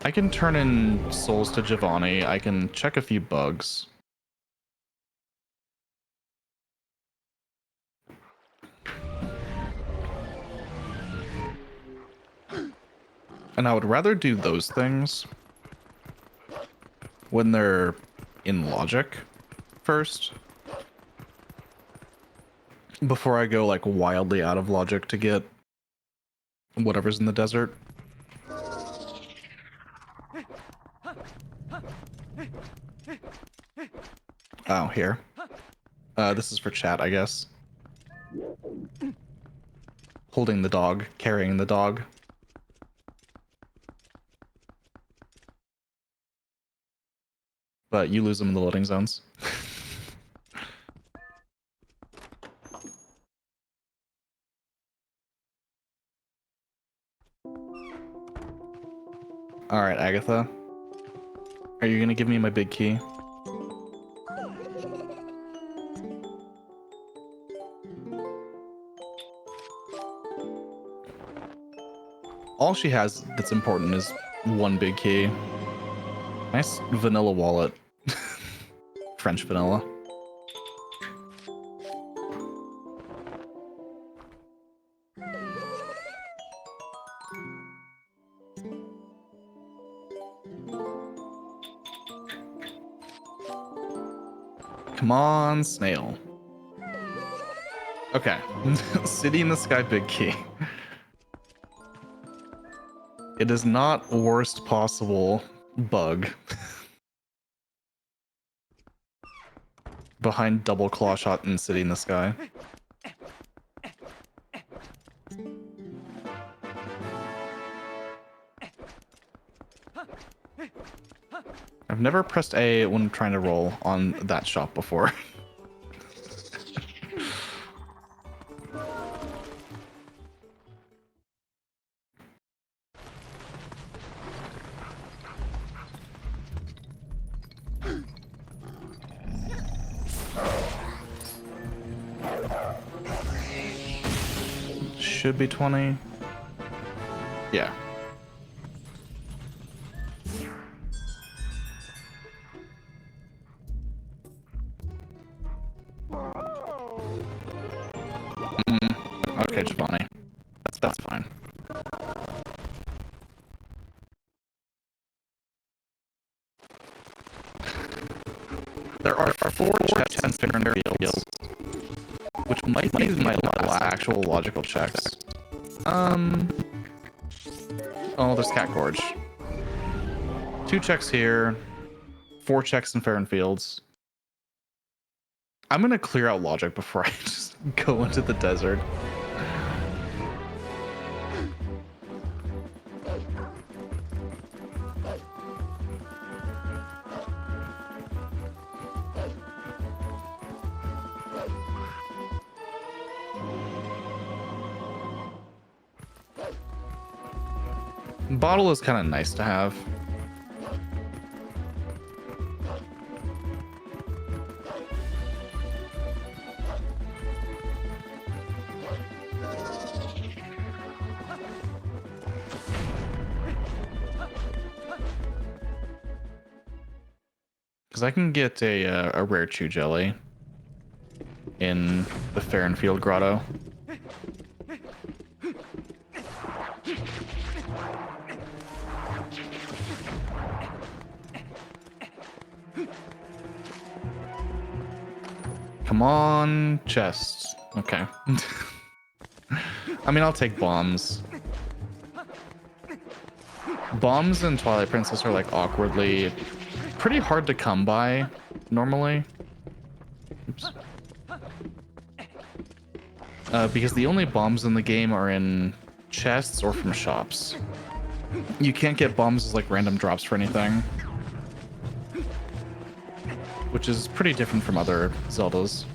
I can turn in souls to Giovanni. I can check a few bugs. And I would rather do those things when they're in logic first, before I go like wildly out of logic to get whatever's in the desert. Oh, here. This is for chat, I guess. Holding the dog, carrying the dog. But you lose them in the loading zones. Alright, Agatha. Are you gonna give me my big key? All she has that's important is one big key. Nice vanilla wallet. French vanilla. Come on, snail. Okay. City in the Sky big key. It is not worst possible bug. Behind double claw shot and City in the Sky. I've never pressed A when trying to roll on that shop before. Should be 20. Yeah. Okay, Giovanni. That's fine. There are 4 checks in Fairfield, which might be my actual logical checks. Oh, there's Cat Gorge. 2 checks here, 4 checks in Fair Fields. I'm gonna clear out logic before I just go into the desert. Bottle is kind of nice to have. Because I can get a rare chew jelly in the Farrenfield Grotto. Come on, chests. Okay. I mean, I'll take bombs. Bombs in Twilight Princess are like awkwardly pretty hard to come by normally. Oops. Because the only bombs in the game are in chests or from shops. You can't get bombs as like random drops for anything, which is pretty different from other Zeldas.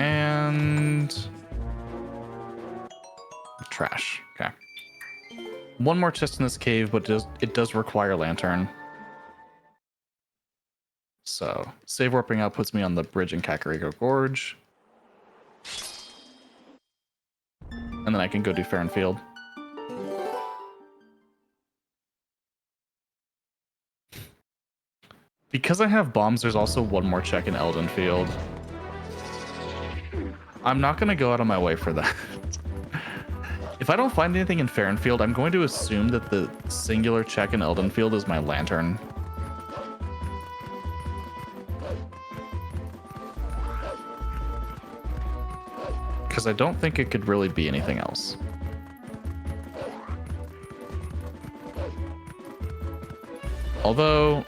And trash. Okay. One more chest in this cave, but it does require lantern. So save warping out puts me on the bridge in Kakariko Gorge. And then I can go do Farrenfield. Because I have bombs, there's also one more check in Eldenfield. I'm not going to go out of my way for that. If I don't find anything in Farrenfield, I'm going to assume that the singular check in Eldenfield is my lantern. Because I don't think it could really be anything else. Although,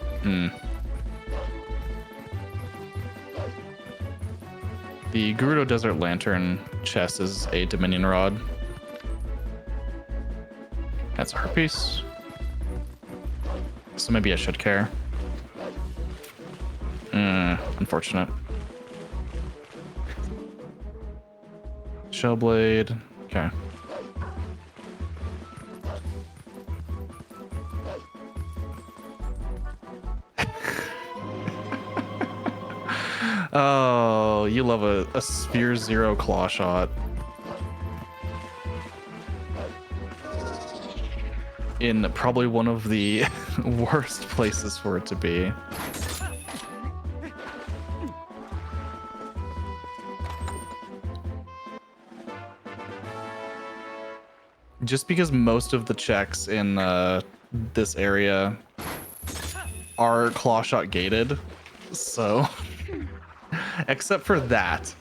the Gerudo Desert Lantern chest is a Dominion Rod. That's a Harpiece. So maybe I should care. Unfortunate. Shellblade. Okay. Oh, you love a Sphere Zero claw shot. In probably one of the worst places for it to be. Just because most of the checks in this area are claw shot gated, so except for that.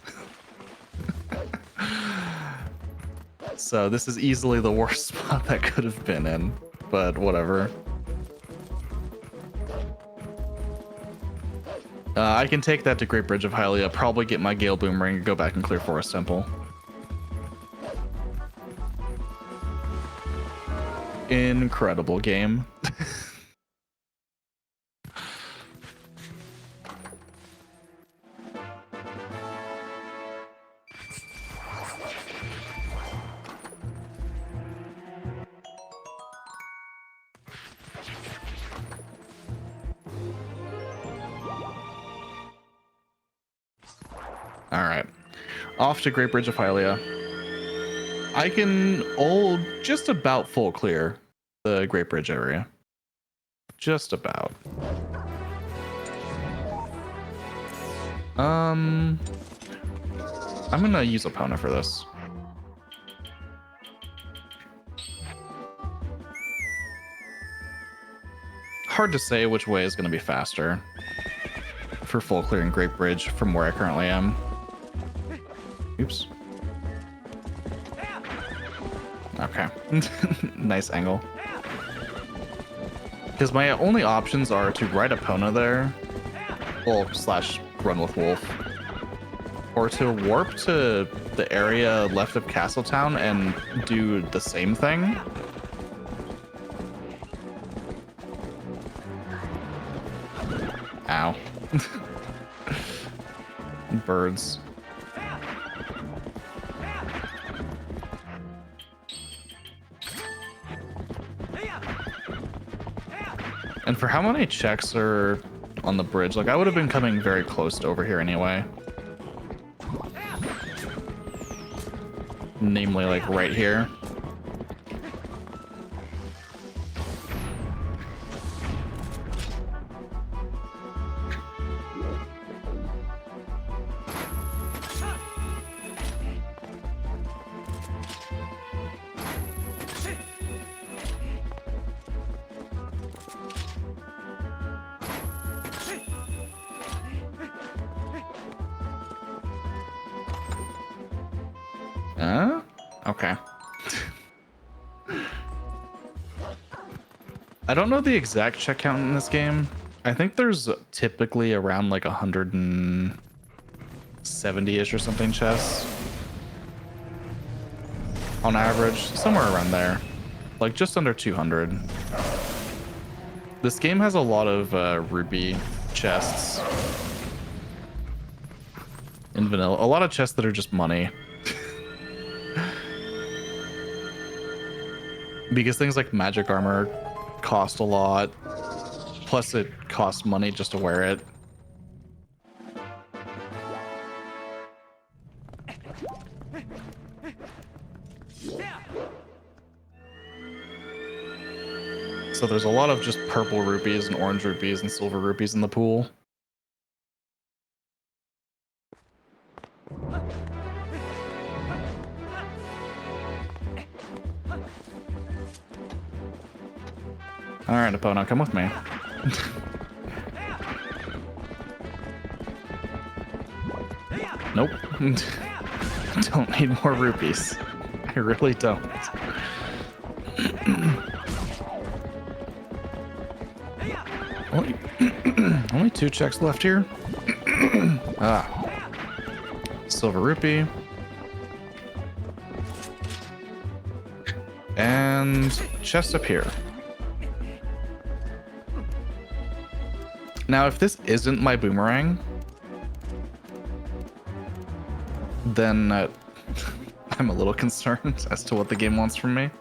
So this is easily the worst spot that could have been in, but whatever. I can take that to Great Bridge of Hylia, probably get my Gale Boomerang and go back and clear Forest Temple. Incredible game. Alright. Off to Great Bridge of Hylia. I can just about full clear the Great Bridge area. Just about. I'm gonna use Epona for this. Hard to say which way is gonna be faster for full clearing Great Bridge from where I currently am. Oops. Okay. Nice angle. Because my only options are to ride Epona there, well, / run with Wolf, or to warp to the area left of Castletown and do the same thing. Ow. Birds. And for how many checks are on the bridge. Like, I would have been coming very close to over here anyway. Namely, like, right here. Okay. I don't know the exact check count in this game. I think there's typically around like 170-ish or something chests. On average, somewhere around there. Like just under 200. This game has a lot of ruby chests. In vanilla. A lot of chests that are just money. Because things like magic armor cost a lot. Plus it costs money just to wear it. So there's a lot of just purple rupees and orange rupees and silver rupees in the pool. Alright, Epona, come with me. Nope. Don't need more rupees. I really don't. Only 2 checks left here. Silver rupee. And chest up here. Now, if this isn't my boomerang, then I'm a little concerned as to what the game wants from me.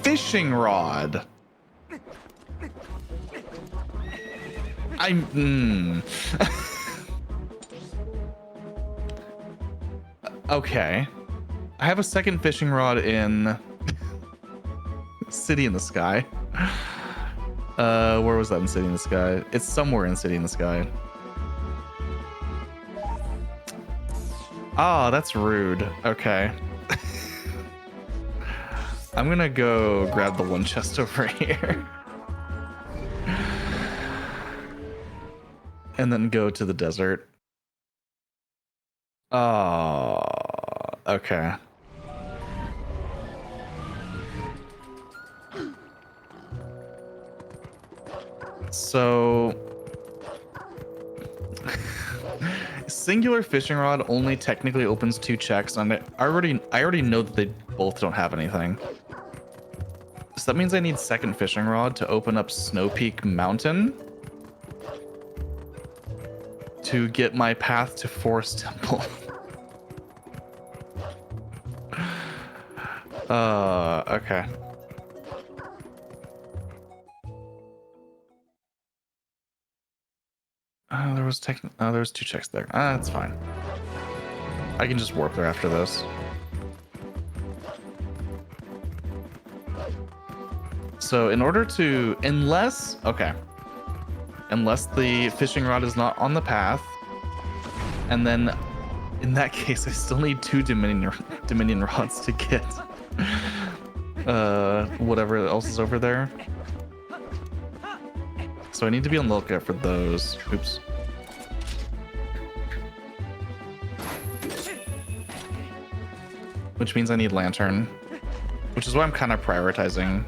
Fishing rod. Okay. I have a second fishing rod in City in the Sky. Where was that in City in the Sky? It's somewhere in City in the Sky. Oh, that's rude. Okay. I'm gonna go grab the one chest over here. And then go to the desert. Oh, okay. So singular fishing rod only technically opens 2 checks, and I already know that they both don't have anything. So that means I need second fishing rod to open up Snow Peak Mountain to get my path to Forest Temple. Okay. There was 2 checks there. That's fine. I can just warp there after this. So in order to, unless the fishing rod is not on the path, and then in that case I still need 2 Dominion rods to get whatever else is over there. So I need to be on the lookout for those. Oops. Which means I need lantern, which is why I'm kind of prioritizing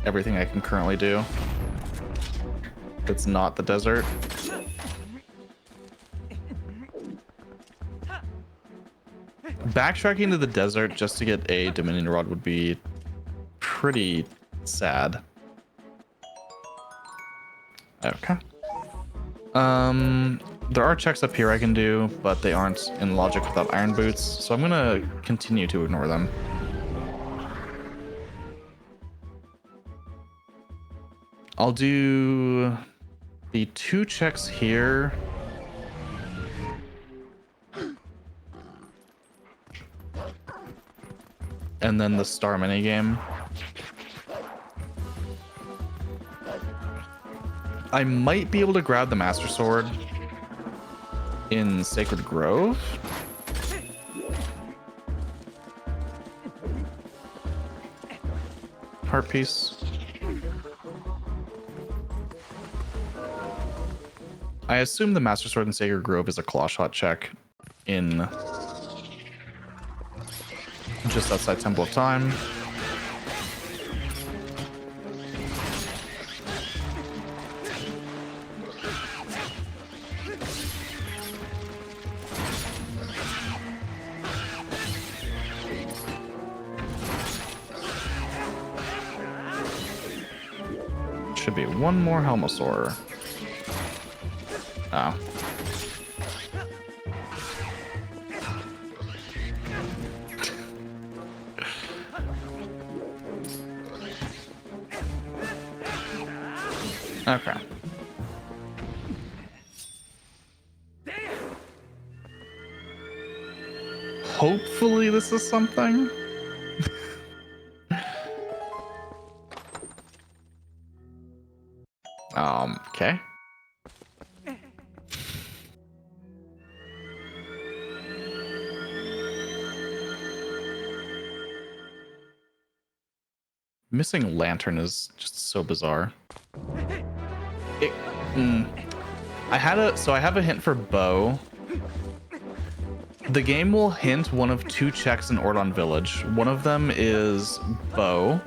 everything I can currently do. It's not the desert. Backtracking to the desert just to get a Dominion rod would be pretty sad. Okay. There are checks up here I can do, but they aren't in logic without iron boots, so I'm gonna continue to ignore them. I'll do the 2 checks here. And then the star minigame. I might be able to grab the Master Sword in Sacred Grove. Heart piece. I assume the Master Sword in Sacred Grove is a claw shot check in just outside Temple of Time. Should be one more Helmosaur. Oh. Okay. Hopefully this is something. Okay. Missing lantern is just so bizarre. I have a hint for bow. The game will hint one of 2 checks in Ordon Village. One of them is bow.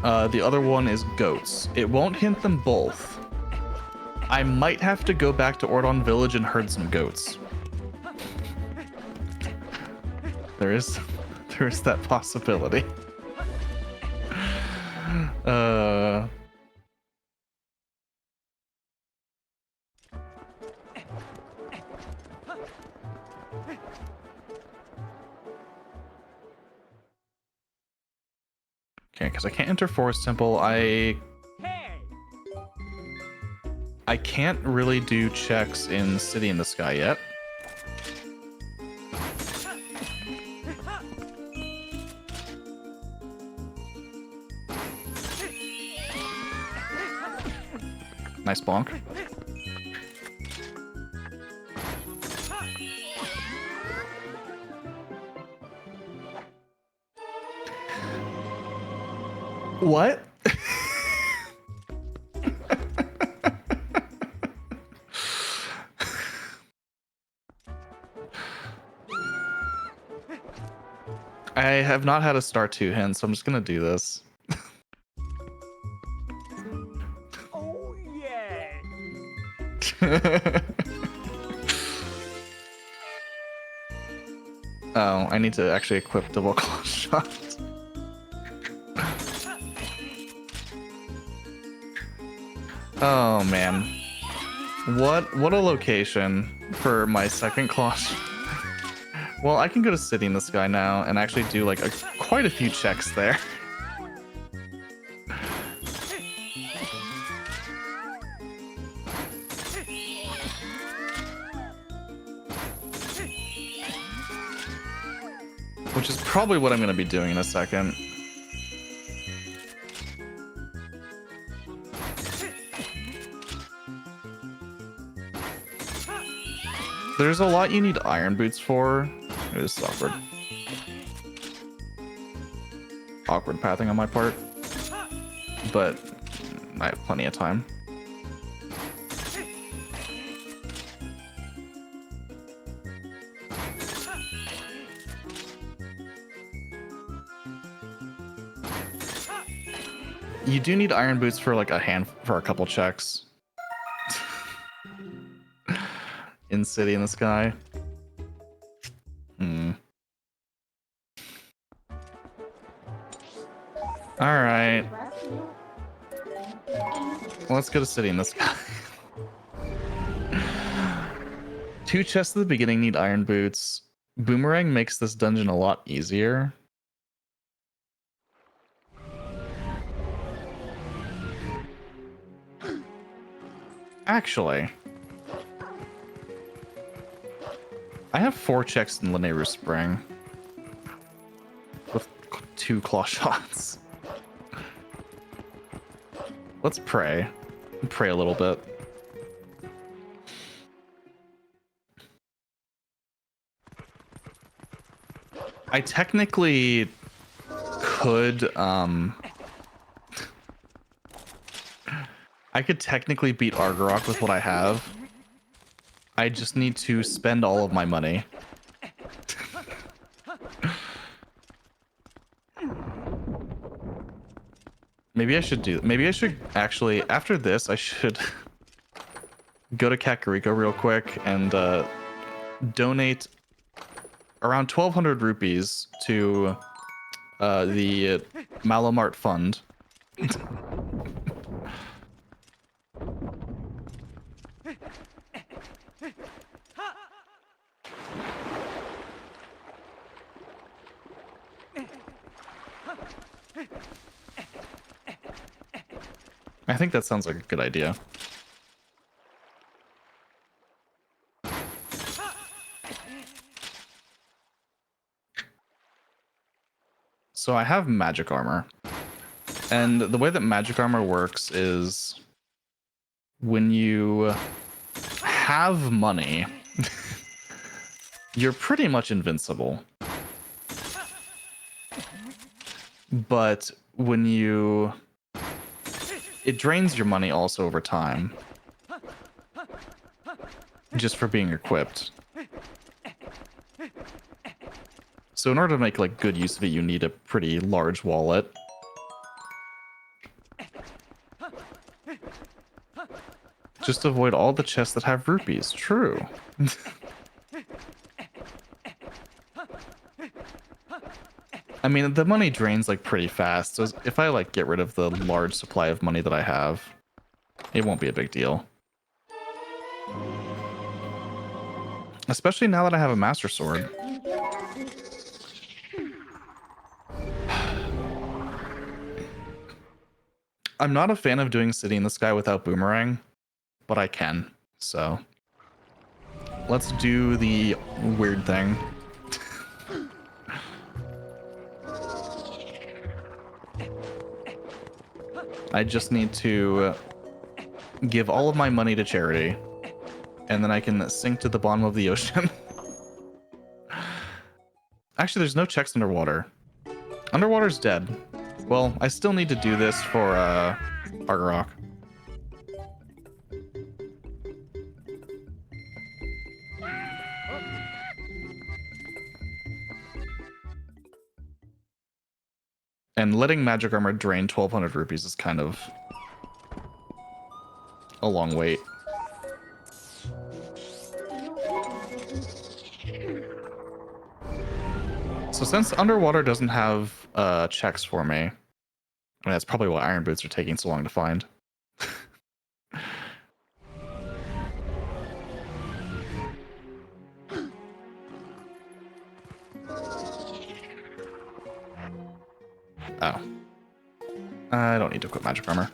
The other one is goats. It won't hint them both. I might have to go back to Ordon Village and herd some goats. There is that possibility. Okay, because I can't enter Forest Temple. I can't really do checks in City in the Sky yet. Nice bonk. What? I have not had a star 2 hint, so I'm just gonna do this. Oh yeah. Oh, I need to actually equip double claw shot. Oh man, what a location for my second claw shot. Well, I can go to City in the Sky now and actually do like quite a few checks there. Which is probably what I'm going to be doing in a second. There's a lot you need iron boots for. It is awkward. Awkward pathing on my part. But I have plenty of time. You do need iron boots for like for a couple checks. In City in the Sky. Alright. Let's go to City in the Sky. 2 chests at the beginning need iron boots. Boomerang makes this dungeon a lot easier. Actually, I have 4 checks in Lanayru Spring with 2 claw shots. Let's pray. Pray a little bit. I technically could, I could technically beat Argarok with what I have. I just need to spend all of my money. Maybe I should actually, after this, I should go to Kakariko real quick and donate around 1,200 rupees to the Malamart Fund. I think that sounds like a good idea. So I have magic armor. And the way that magic armor works is when you have money, you're pretty much invincible. But when you... It drains your money also over time. Just for being equipped. So in order to make like good use of it, you need a pretty large wallet. Just to avoid all the chests that have rupees. True. I mean, the money drains like pretty fast, so if I like get rid of the large supply of money that I have, it won't be a big deal. Especially now that I have a Master Sword. I'm not a fan of doing City in the Sky without Boomerang, but I can, so let's do the weird thing. I just need to give all of my money to charity, and then I can sink to the bottom of the ocean. Actually, there's no checks underwater. Underwater's dead. Well, I still need to do this for Argarok. And letting magic armor drain 1,200 rupees is kind of a long wait. So since underwater doesn't have checks for me, I mean, that's probably why iron boots are taking so long to find. Oh. I don't need to equip magic armor.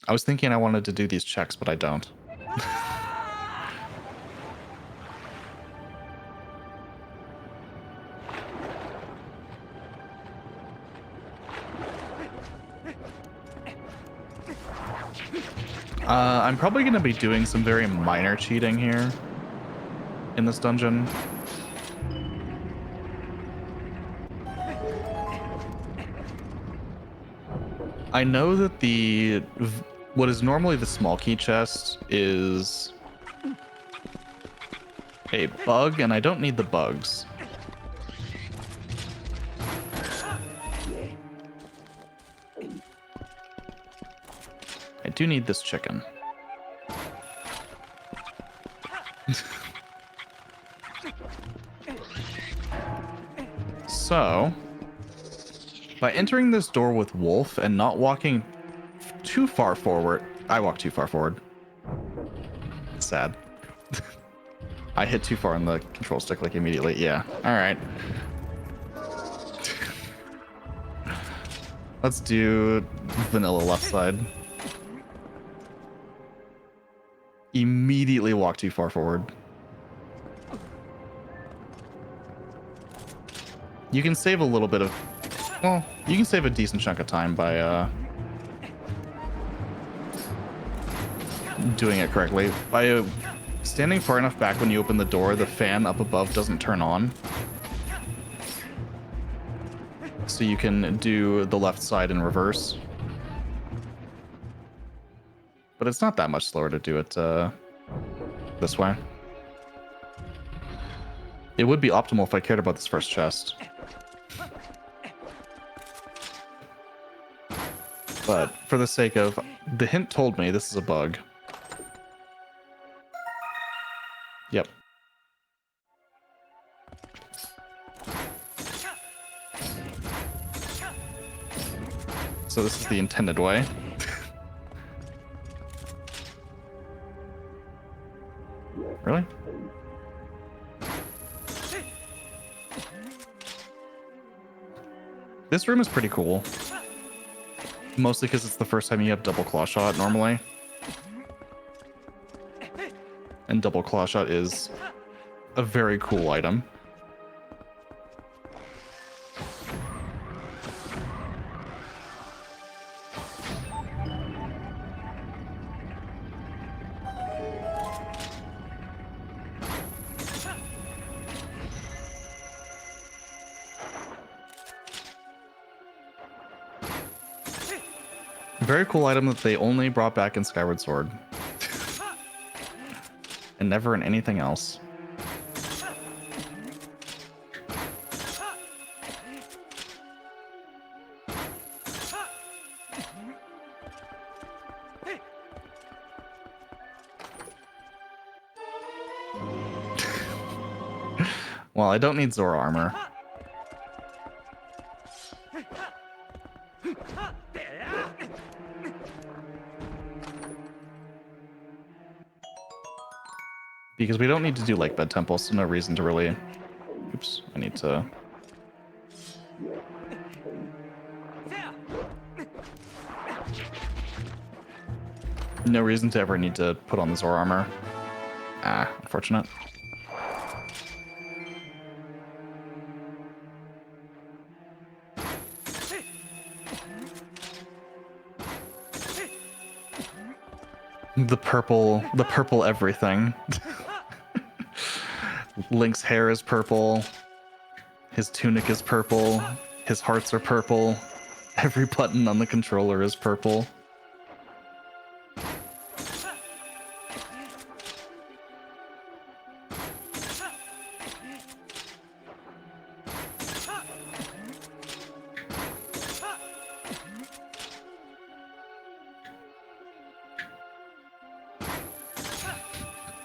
I was thinking I wanted to do these checks, but I don't. I'm probably going to be doing some very minor cheating here in this dungeon. I know that what is normally the small key chest is a bug, and I don't need the bugs. I do need this chicken. So, by entering this door with Wolf and not walking too far forward, I walk too far forward. Sad. I hit too far on the control stick like immediately. Yeah. All right. Let's do vanilla left side. Immediately walk too far forward. You can save a little bit of... Well, you can save a decent chunk of time by doing it correctly. By standing far enough back when you open the door, the fan up above doesn't turn on. So you can do the left side in reverse. But it's not that much slower to do it this way. It would be optimal if I cared about this first chest. But for the sake of... The hint told me this is a bug. Yep. So this is the intended way. Really? This room is pretty cool. Mostly because it's the first time you have double claw shot normally. And double claw shot is a very cool item. Very cool item that they only brought back in Skyward Sword. And never in anything else. Well, I don't need Zora armor. Because we don't need to do like bed temple, so no reason to really... Oops, I need to... No reason to ever need to put on the Zora armor. Ah, unfortunate. The purple everything. Link's hair is purple. His tunic is purple. His hearts are purple. Every button on the controller is purple.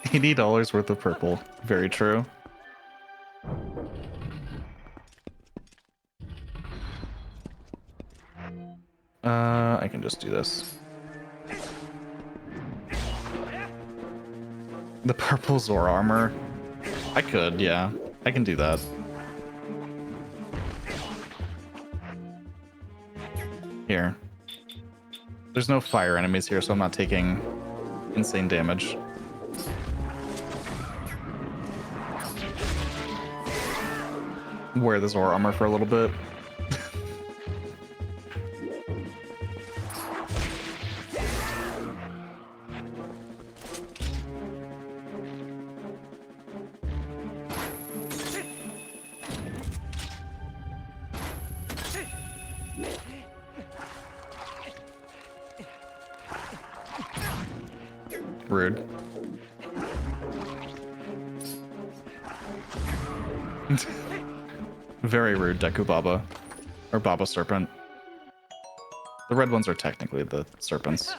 $80 worth of purple. Very true. I can just do this. The purple Zora armor. I could, yeah. I can do that. Here. There's no fire enemies here, so I'm not taking insane damage. Wear the Zora armor for a little bit. Rude. Very rude, Deku Baba. Or Baba Serpent. The red ones are technically the serpents.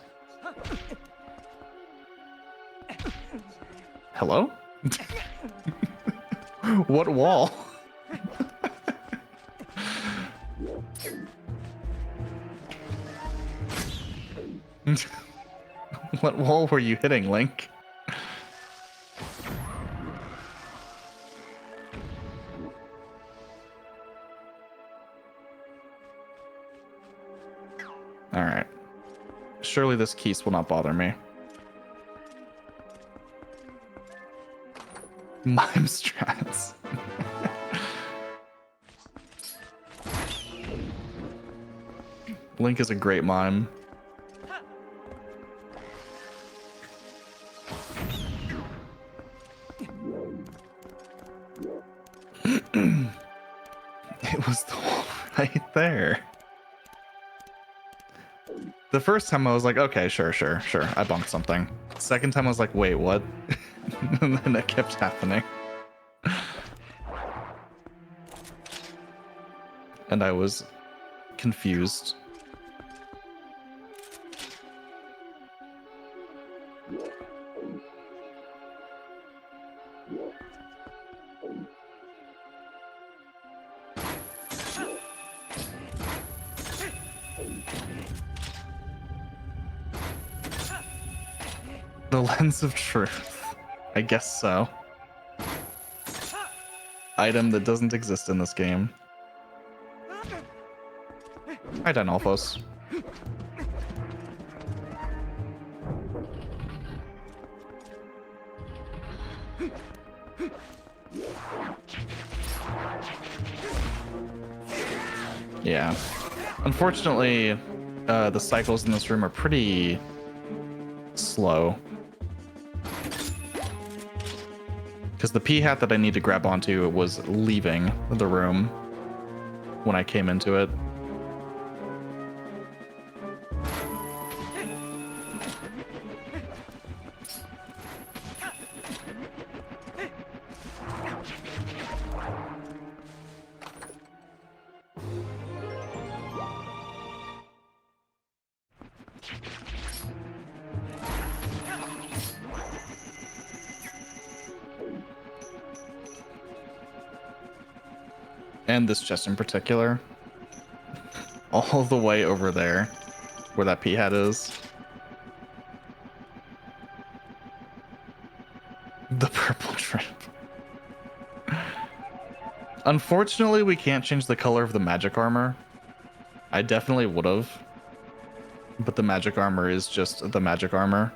Hello? What wall? What wall were you hitting, Link? Alright. Surely this Keese will not bother me. Mime strats. Link is a great mime. It was the wall right there. The first time I was like, okay, sure. I bumped something. Second time I was like, wait, what? And then it kept happening. And I was confused. The lens of truth. I guess so. Item that doesn't exist in this game. Hi, Dinalphos. Yeah. Unfortunately, the cycles in this room are pretty slow. Because the P-hat that I need to grab onto was leaving the room when I came into it. And this chest in particular. All the way over there, where that P-hat is. The purple trip. Unfortunately, we can't change the color of the magic armor. I definitely would have. But the magic armor is just the magic armor.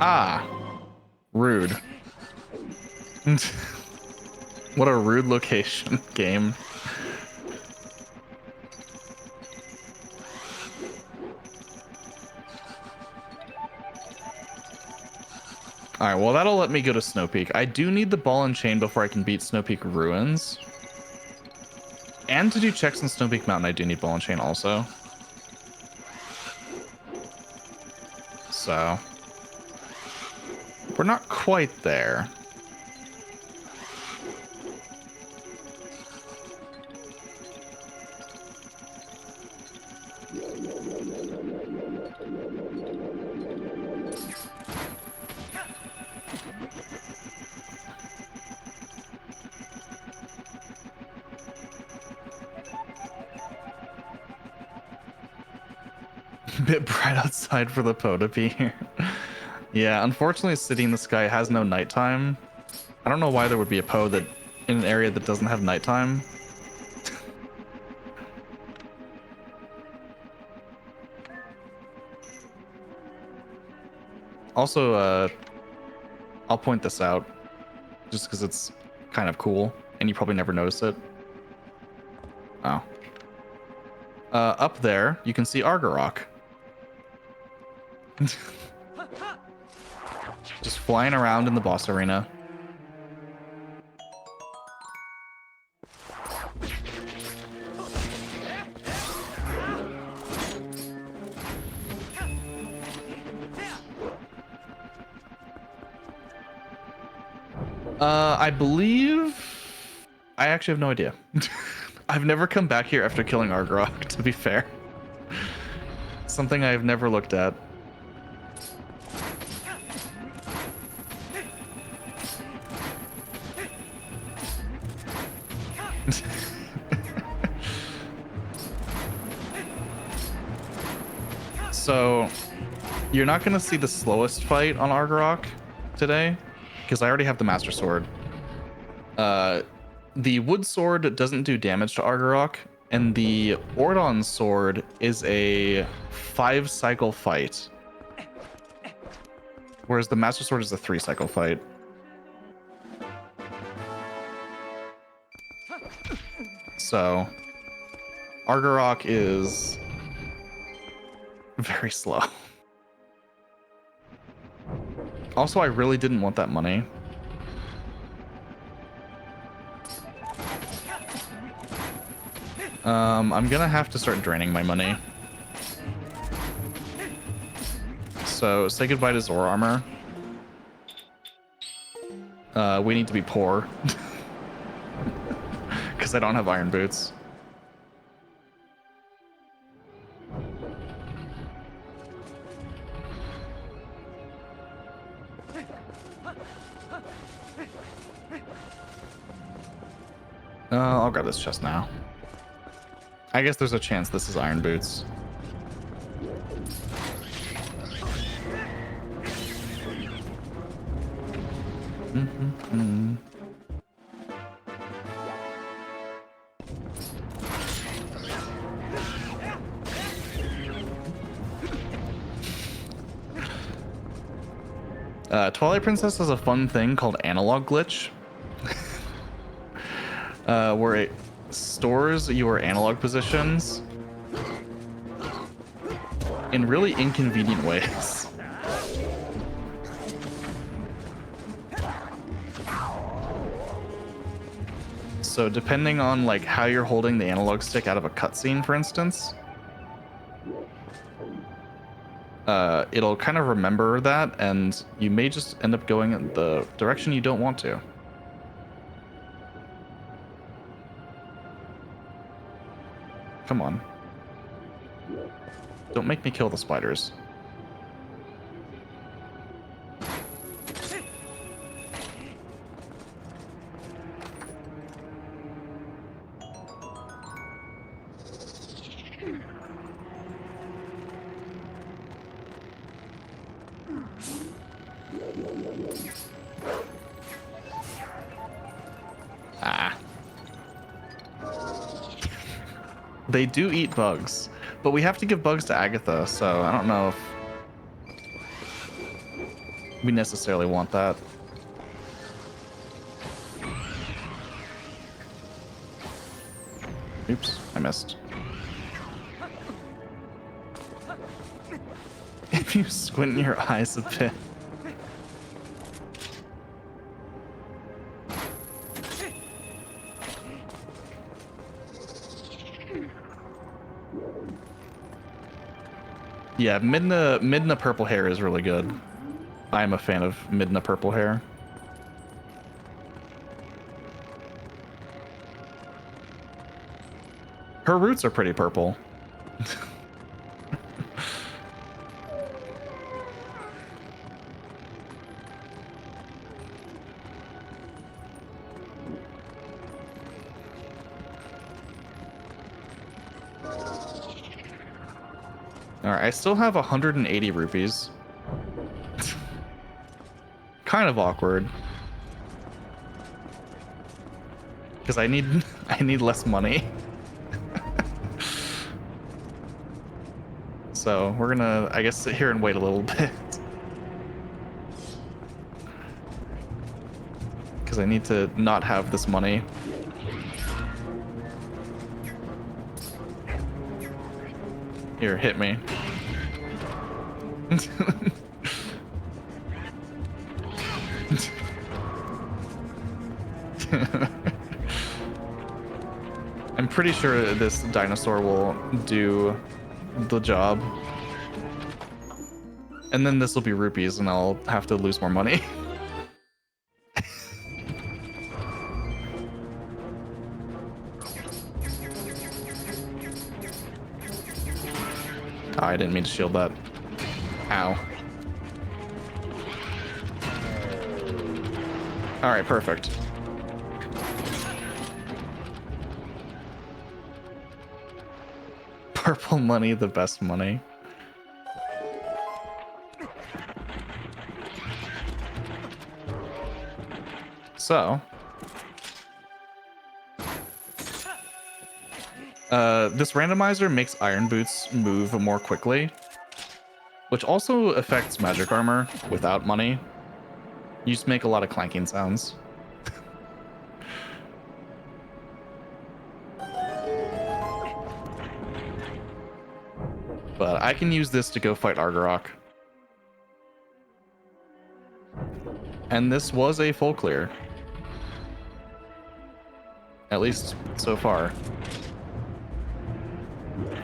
Ah, rude. What a rude location, game. Alright, well that'll let me go to Snow Peak. I do need the ball and chain before I can beat Snow Peak Ruins. And to do checks on Snow Peak Mountain, I do need ball and chain also. So... we're not quite there. Bit bright outside for the Po to be here. Yeah, unfortunately, a city in the sky has no nighttime. I don't know why there would be a Po that in an area that doesn't have nighttime. Also, I'll point this out just because it's kind of cool and you probably never noticed it. Oh. Up there, you can see Argarok. Just flying around in the boss arena. I believe... I actually have no idea. I've never come back here after killing Argarok, to be fair. Something I've never looked at. So you're not gonna see the slowest fight on Argarok today, because I already have the Master Sword. The Wood Sword doesn't do damage to Argarok, and the Ordon Sword is a 5-cycle fight, whereas the Master Sword is a 3-cycle fight. So Argarok is very slow. Also, I really didn't want that money. I'm gonna have to start draining my money. So say goodbye to Zor armor. We need to be poor. Because I don't have iron boots. I'll grab this chest now. I guess there's a chance this is iron boots. Twilight Princess has a fun thing called analog glitch, where it stores your analog positions in really inconvenient ways. So depending on like how you're holding the analog stick out of a cutscene, for instance, it'll kind of remember that, and you may just end up going in the direction you don't want to. Come on. Don't make me kill the spiders. They do eat bugs, but we have to give bugs to Agatha, so I don't know if we necessarily want that. Oops, I missed. If you squint your eyes a bit. Yeah, Midna purple hair is really good. I am a fan of Midna purple hair. Her roots are pretty purple. Alright, I still have 180 rupees. Kind of awkward. Because I need less money. So we're gonna, I guess, sit here and wait a little bit. Because I need to not have this money. Here, hit me. I'm pretty sure this dinosaur will do the job. And then this will be rupees and I'll have to lose more money. Oh, I didn't mean to shield that. Ow. Alright, perfect. Purple money, the best money. So, this randomizer makes Iron Boots move more quickly, which also affects magic armor without money. You just make a lot of clanking sounds. But I can use this to go fight Argarok. And this was a full clear. At least so far.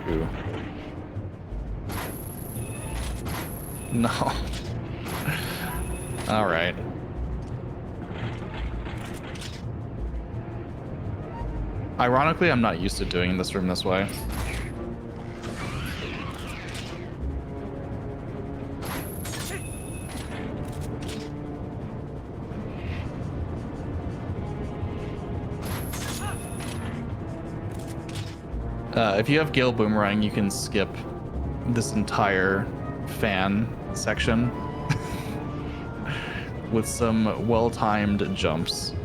Ooh. No. All right. Ironically, I'm not used to doing this room this way. If you have Gale Boomerang, you can skip this entire fan section with some well-timed jumps.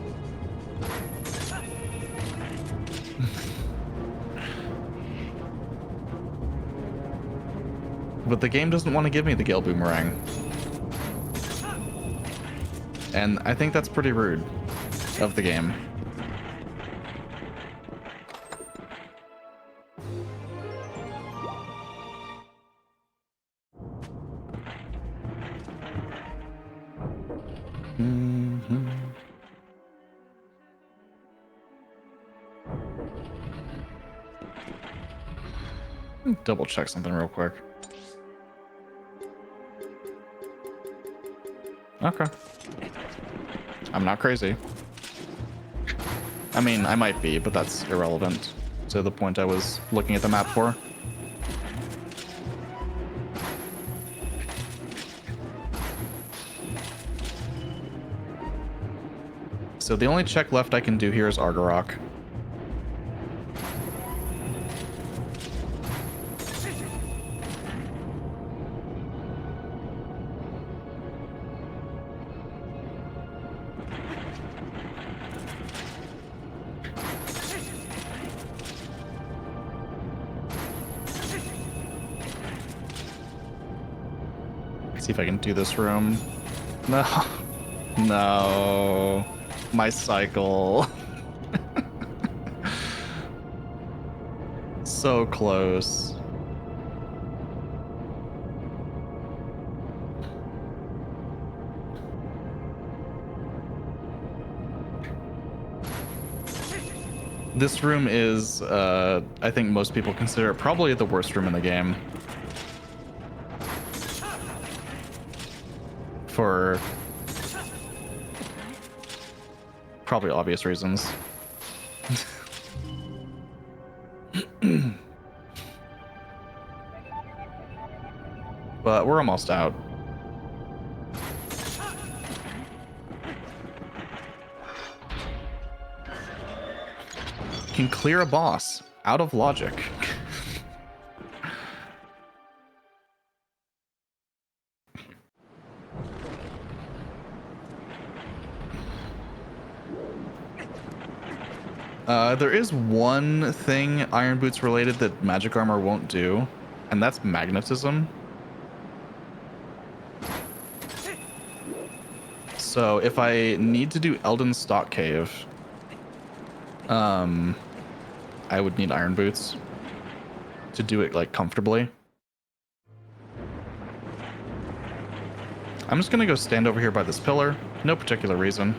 But the game doesn't want to give me the Gale Boomerang. And I think that's pretty rude of the game. Double check something real quick. Okay. I'm not crazy. I mean, I might be, but that's irrelevant to the point I was looking at the map for. So the only check left I can do here is Argarok. See if I can do this room. No. No. My cycle. So close. This room is, I think most people consider it probably the worst room in the game. For probably obvious reasons. But we're almost out. Can clear a boss out of logic. There is one thing Iron Boots related that Magic Armor won't do, and that's magnetism. So if I need to do Elden Stock Cave, I would need Iron Boots to do it like comfortably. I'm just gonna go stand over here by this pillar. No particular reason.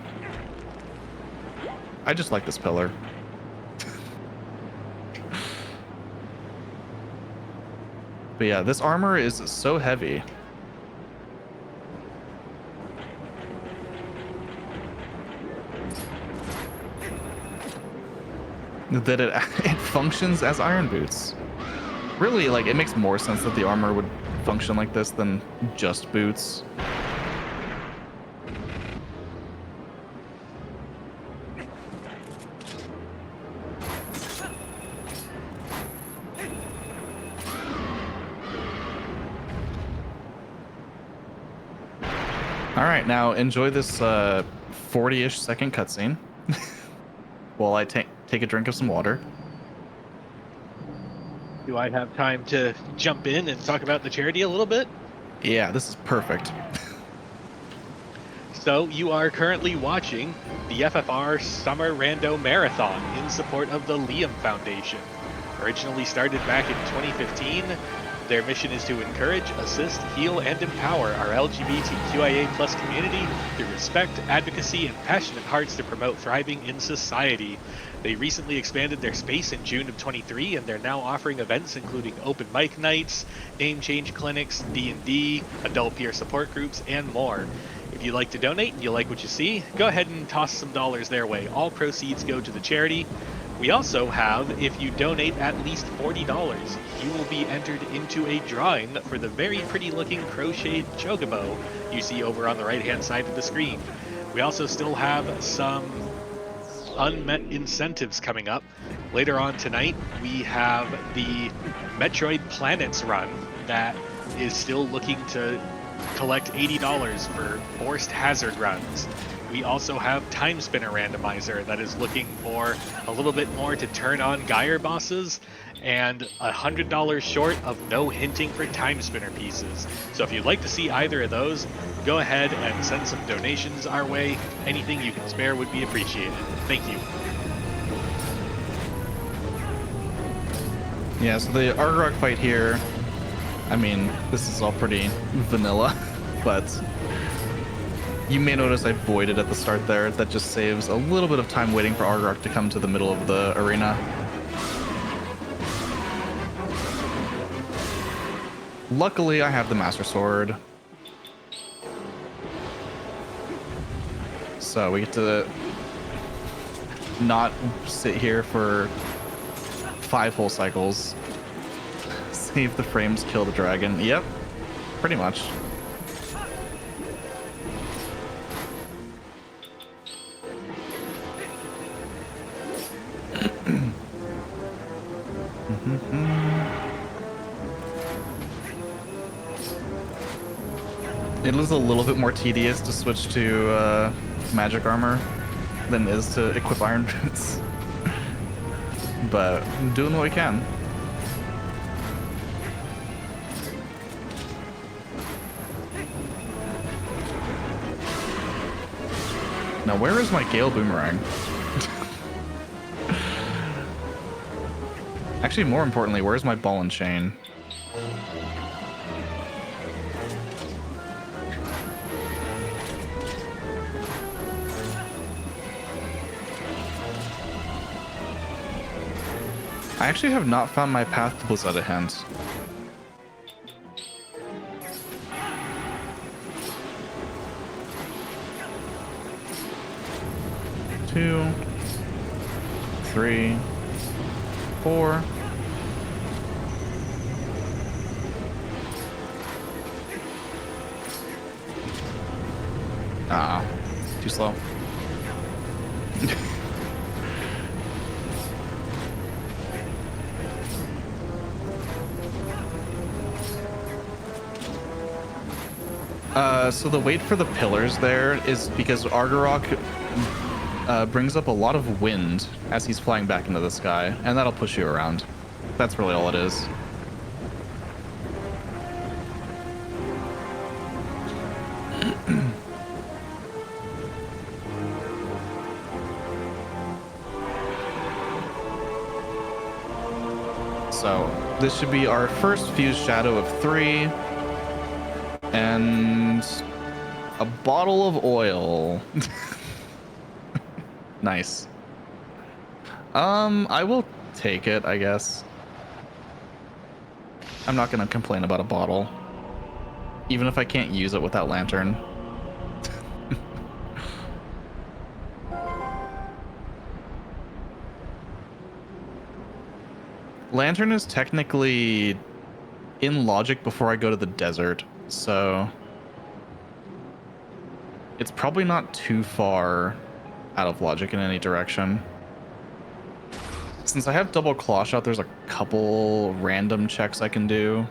I just like this pillar. But yeah, this armor is so heavy. That it functions as Iron Boots. Really, like, it makes more sense that the armor would function like this than just boots. All right, now enjoy this 40-ish second cutscene while I take a drink of some water. Do I have time to jump in and talk about the charity a little bit? Yeah, this is perfect. So, you are currently watching the FFR Summer Rando Marathon in support of the Liam Foundation. Originally started back in 2015, their mission is to encourage, assist, heal, and empower our LGBTQIA+ community through respect, advocacy, and passionate hearts to promote thriving in society. They recently expanded their space in June of 23, and they're now offering events including open mic nights, name change clinics, D&D, adult peer support groups, and more. If you'd like to donate and you like what you see, go ahead and toss some dollars their way. All proceeds go to the charity. We also have, if you donate at least $40, you will be entered into a drawing for the very pretty looking crocheted chocobo you see over on the right hand side of the screen. We also still have some unmet incentives coming up. Later on tonight, we have the Metroid Planets run that is still looking to collect $80 for forced hazard runs. We also have Time Spinner Randomizer that is looking for a little bit more to turn on Geyer bosses, and $100 short of no hinting for Time Spinner pieces. So if you'd like to see either of those, go ahead and send some donations our way. Anything you can spare would be appreciated. Thank you. Yeah, so the Argorok fight here, I mean, this is all pretty vanilla, but you may notice I voided at the start there. That just saves a little bit of time waiting for Argorok to come to the middle of the arena. Luckily, I have the Master Sword. So we get to not sit here for 5 whole cycles. Save the frames, kill the dragon. Yep, pretty much. It was a little bit more tedious to switch to magic armor than it is to equip iron boots. But I'm doing what we can. Now, where is my Gale Boomerang? Actually, more importantly, where's my ball and chain? I actually have not found my path to Blizzard Hands. Two, 3, 4. Ah, too slow. So the wait for the pillars there is because Argorok brings up a lot of wind as he's flying back into the sky, and that'll push you around. That's really all it is. So this should be our first fused shadow of 3. And a bottle of oil. Nice. I will take it, I guess. I'm not gonna complain about a bottle, even if I can't use it without lantern. Lantern is technically in logic before I go to the desert, so it's probably not too far out of logic in any direction. Since I have double claw shot, there's a couple random checks I can do.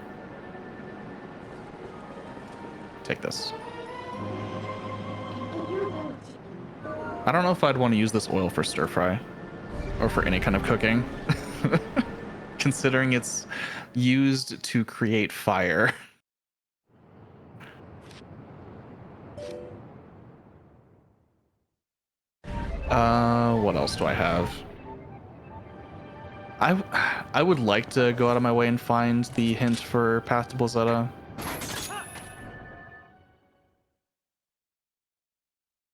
Take this. I don't know if I'd want to use this oil for stir fry or for any kind of cooking, considering it's used to create fire. What else do I have? I would like to go out of my way and find the hint for Path to Blizzetta,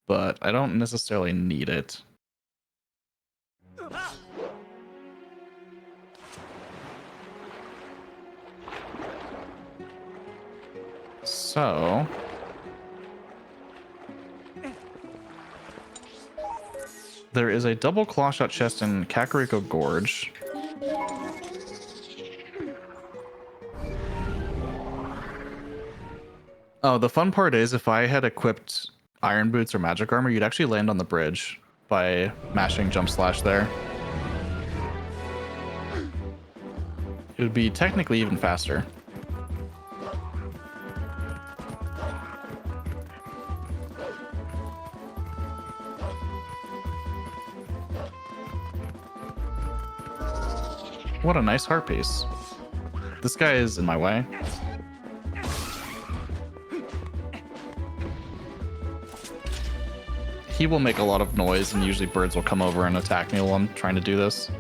but I don't necessarily need it. So there is a double clawshot chest in Kakariko Gorge. Oh, the fun part is if I had equipped Iron Boots or Magic Armor, you'd actually land on the bridge by mashing Jump Slash there. It would be technically even faster. What a nice heart piece. This guy is in my way. He will make a lot of noise, and usually birds will come over and attack me while I'm trying to do this.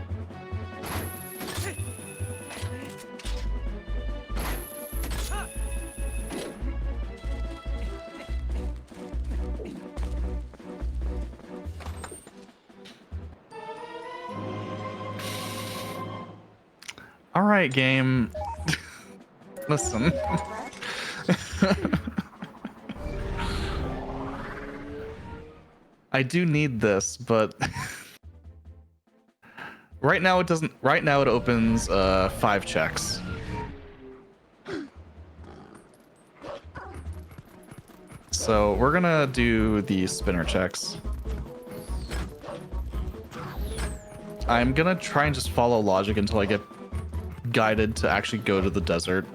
All right, game. Listen. I do need this, but right now it doesn't. Right now it opens 5 checks. So we're gonna do the spinner checks. I'm gonna try and just follow logic until I get guided to actually go to the desert.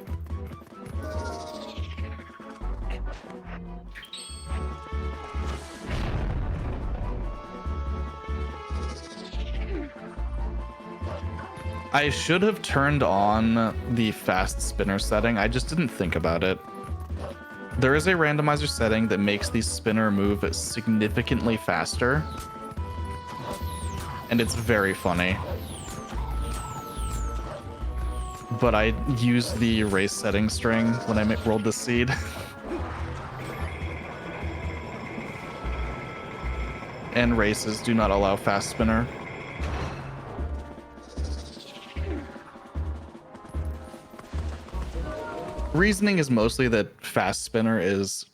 I should have turned on the fast spinner setting. I just didn't think about it. There is a randomizer setting that makes the spinner move significantly faster, and it's very funny. But I used the race setting string when I rolled the seed. And races do not allow fast spinner. Reasoning is mostly that fast spinner is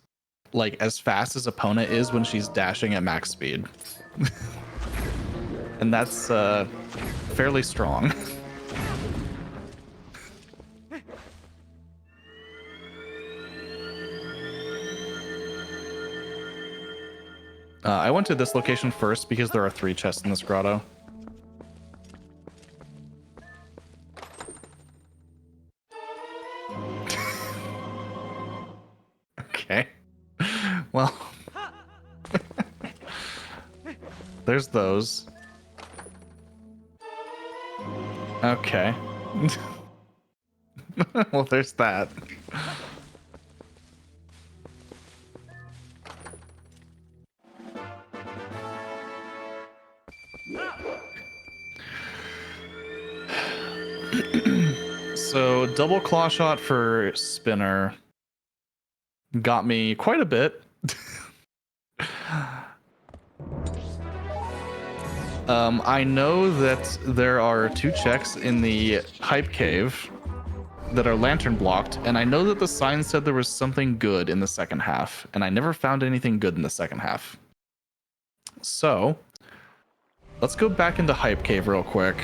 like as fast as opponent is when she's dashing at max speed. And that's fairly strong. I went to this location first because there are 3 chests in this grotto. Okay. Well. There's those. Okay. Well, there's that. So double claw shot for spinner got me quite a bit. I know that there are 2 checks in the hype cave that are lantern blocked, and I know that the sign said there was something good in the second half, and I never found anything good in the second half. So let's go back into hype cave real quick.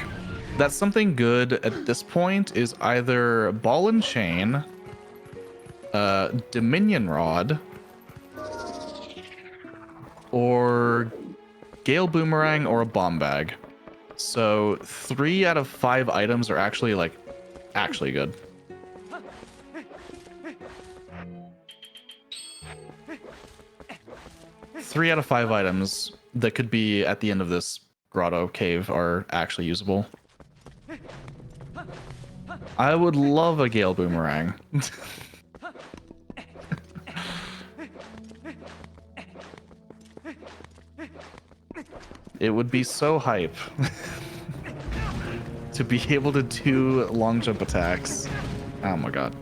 That something good at this point is either ball and chain, Dominion Rod, or Gale Boomerang, or a Bomb Bag. So 3 out of 5 items are actually good. 3 out of 5 items that could be at the end of this grotto cave are actually usable. I would love a Gale Boomerang. It would be so hype to be able to do long jump attacks. Oh my god.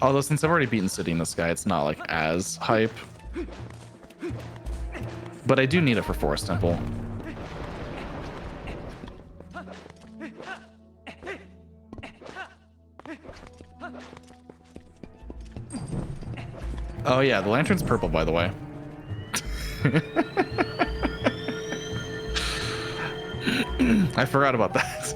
Although since I've already beaten City in the Sky, it's not like as hype. But I do need it for Forest Temple. Oh yeah, the lantern's purple, by the way. I forgot about that.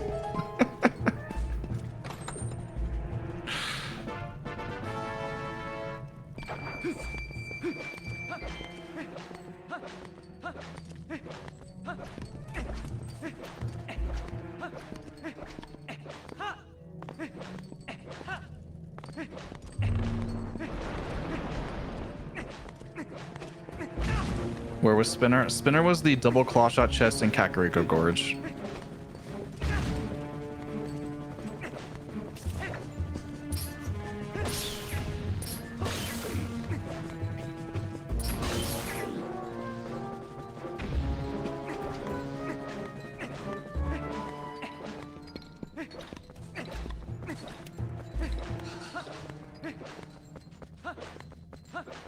Where was Spinner? Spinner was the double claw shot chest in Kakariko Gorge.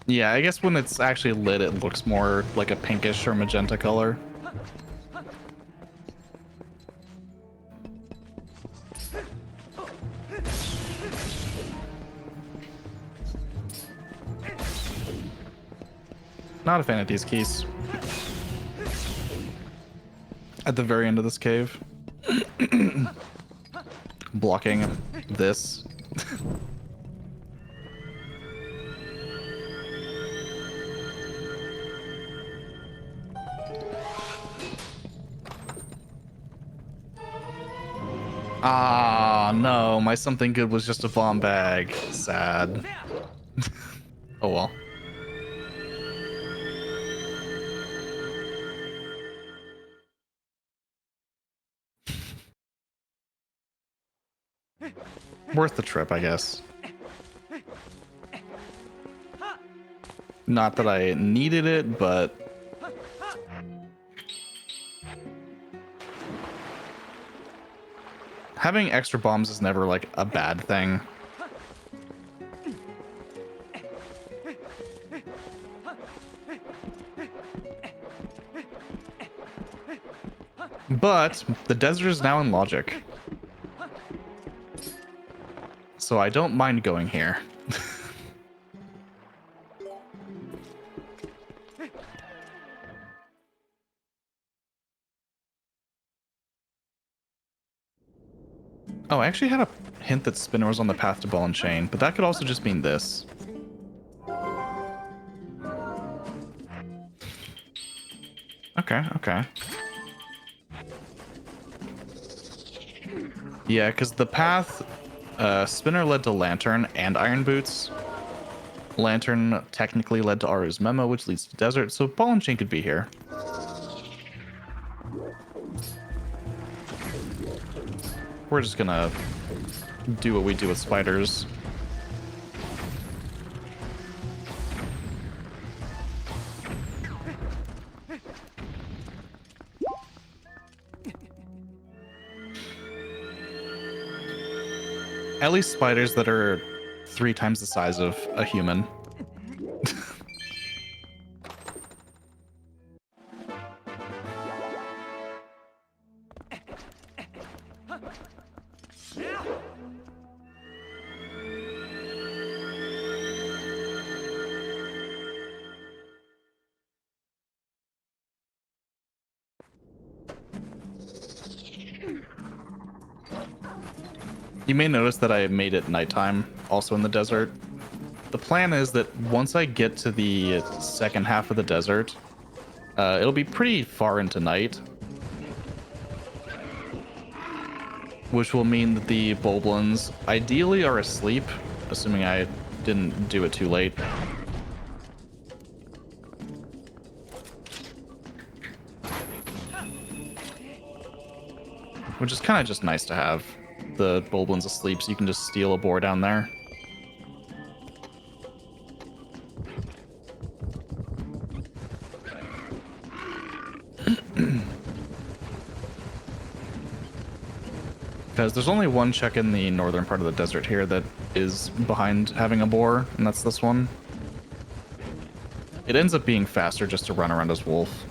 Yeah, I guess when it's actually lit, it looks more like a pinkish or magenta color. Not a fan of these keys. At the very end of this cave. Blocking this. Ah, no, my something good was just a bomb bag. Sad. Oh well. Worth the trip, I guess. Not that I needed it, but having extra bombs is never like a bad thing. But the desert is now in logic. So I don't mind going here. Oh, I actually had a hint that Spinner was on the path to Ball and Chain, but that could also just mean this. Okay, okay. Yeah, because the path, Spinner led to Lantern and Iron Boots. Lantern technically led to Aru's Memo, which leads to Desert, so Ball and Chain could be here. We're just gonna do what we do with spiders. At least spiders that are 3 times the size of a human. You may notice that I made it nighttime, also in the desert. The plan is that once I get to the second half of the desert, it'll be pretty far into night. Which will mean that the Boblins ideally are asleep, assuming I didn't do it too late. Which is kind of just nice to have. The Bulblin's asleep, so you can just steal a boar down there. Because there's only one check in the northern part of the desert here that is behind having a boar, and that's this one. It ends up being faster just to run around as wolf.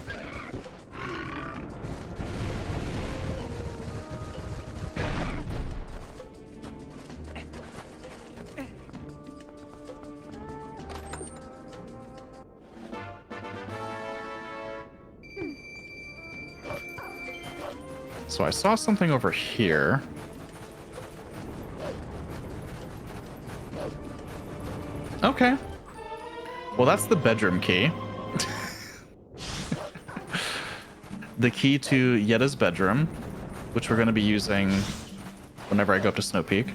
So I saw something over here. Okay. Well, that's the bedroom key. The key to Yetta's bedroom, which we're going to be using whenever I go up to Snow Peak.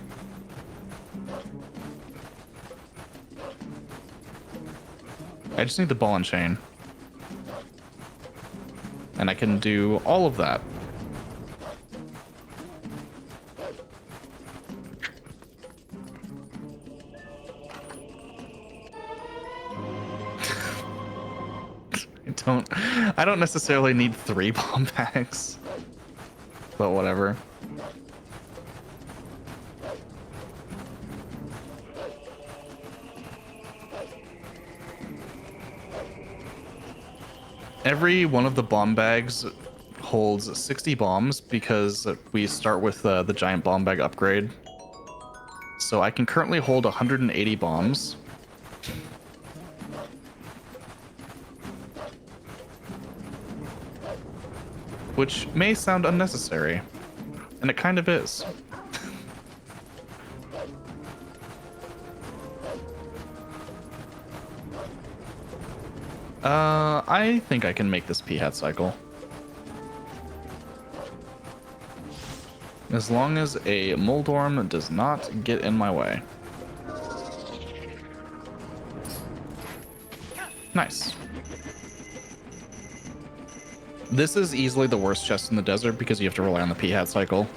I just need the ball and chain. And I can do all of that. I don't necessarily need 3 bomb bags, but whatever. Every one of the bomb bags holds 60 bombs because we start with the giant bomb bag upgrade. So I can currently hold 180 bombs. Which may sound unnecessary, and it kind of is. I think I can make this P-hat cycle. As long as a Moldorm does not get in my way. Nice. This is easily the worst chest in the desert because you have to rely on the P-hat cycle.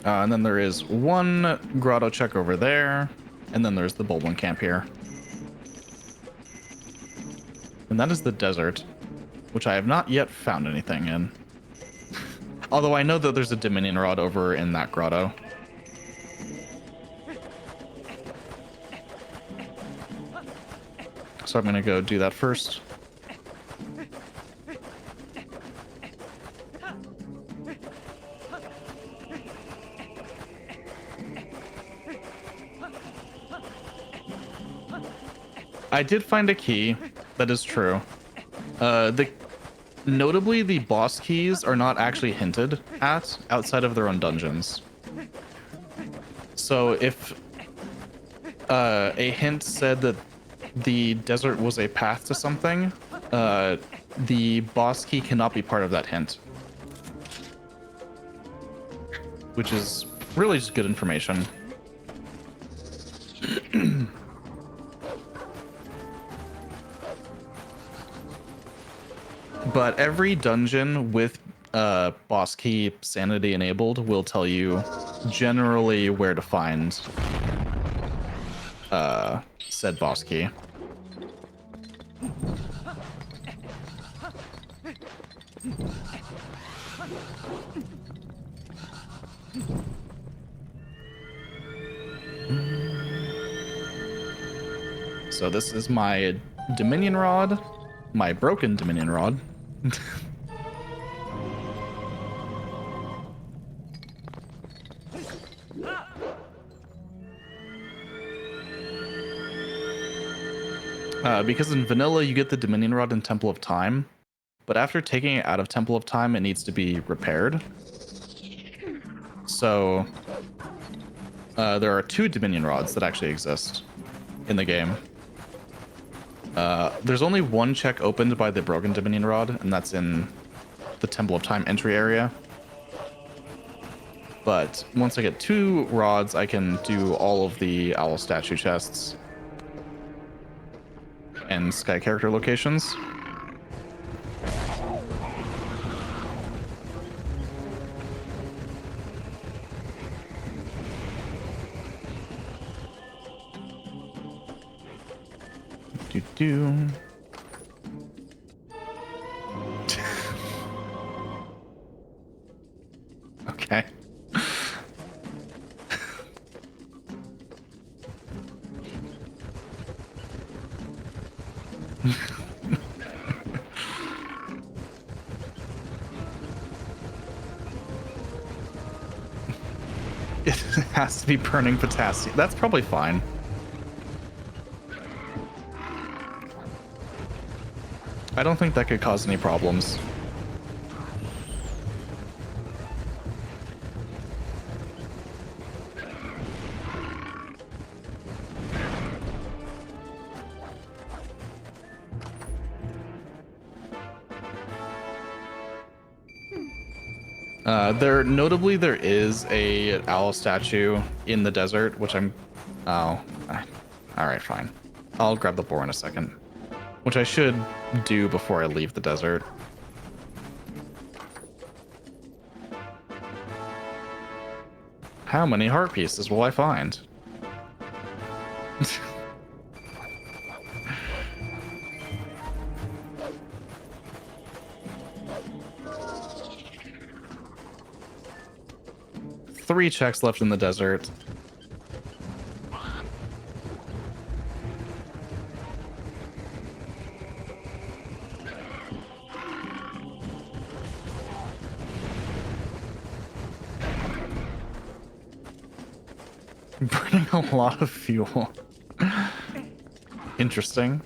And then there is one grotto check over there, and then there's the Bulblin camp here. And that is the desert, which I have not yet found anything in. Although I know that there's a Dominion Rod over in that grotto. So I'm gonna go do that first. I did find a key. That is true. Notably, the boss keys are not actually hinted at outside of their own dungeons. So if a hint said that the desert was a path to something, the boss key cannot be part of that hint. Which is really just good information. But every dungeon with boss key sanity enabled will tell you generally where to find said boss key. So this is my Dominion Rod, my broken Dominion Rod. Because in vanilla you get the Dominion Rod in Temple of Time, but after taking it out of Temple of Time it needs to be repaired. So there are 2 Dominion Rods that actually exist in the game. There's only one check opened by the Broken Dominion Rod, and that's in the Temple of Time entry area. But once I get 2 rods, I can do all of the owl statue chests and sky character locations. Do. Okay. It has to be burning potassium. That's probably fine. I don't think that could cause any problems. Notably there is a owl statue in the desert, which I'm... Oh. Alright, fine. I'll grab the boar in a second. Which I should do before I leave the desert. How many heart pieces will I find? Three checks left in the desert. Burning a lot of fuel. Interesting.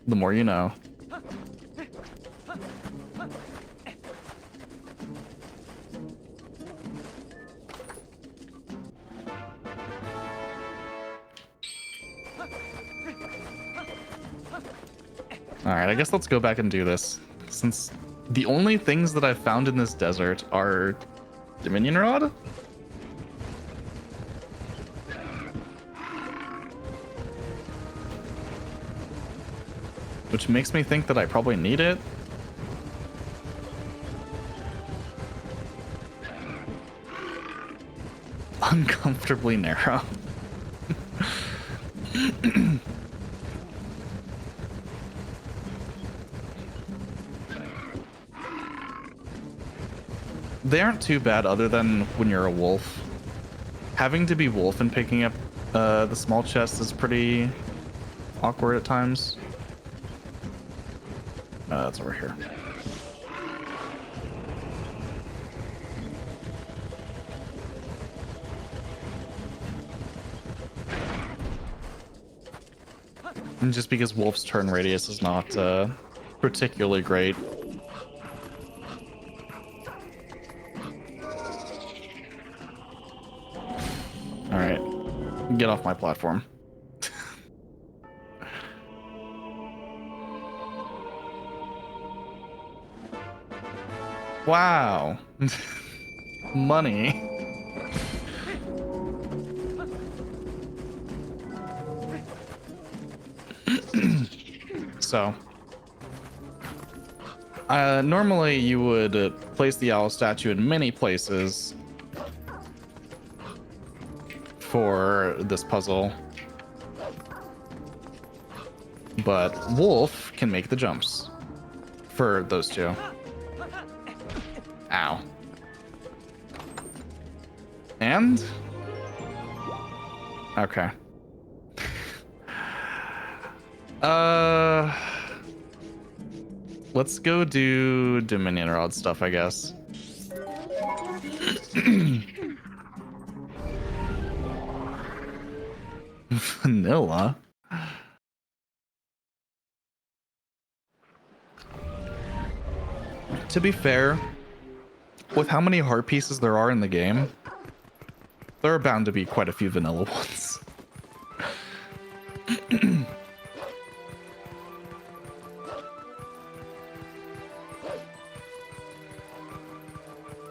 The more you know. Alright, I guess let's go back and do this. Since the only things that I've found in this desert are Dominion Rod? Which makes me think that I probably need it. Uncomfortably narrow. They aren't too bad other than when you're a wolf. Having to be wolf and picking up the small chest is pretty awkward at times. That's over here. And just because wolf's turn radius is not particularly great. Alright, get off my platform. Wow. Money. So, normally you would place the owl statue in many places for this puzzle, but Wolf can make the jumps for those two. Ow. And? Okay. Let's go do Dominion Rod stuff, I guess. Vanilla? To be fair, with how many heart pieces there are in the game, there are bound to be quite a few vanilla ones.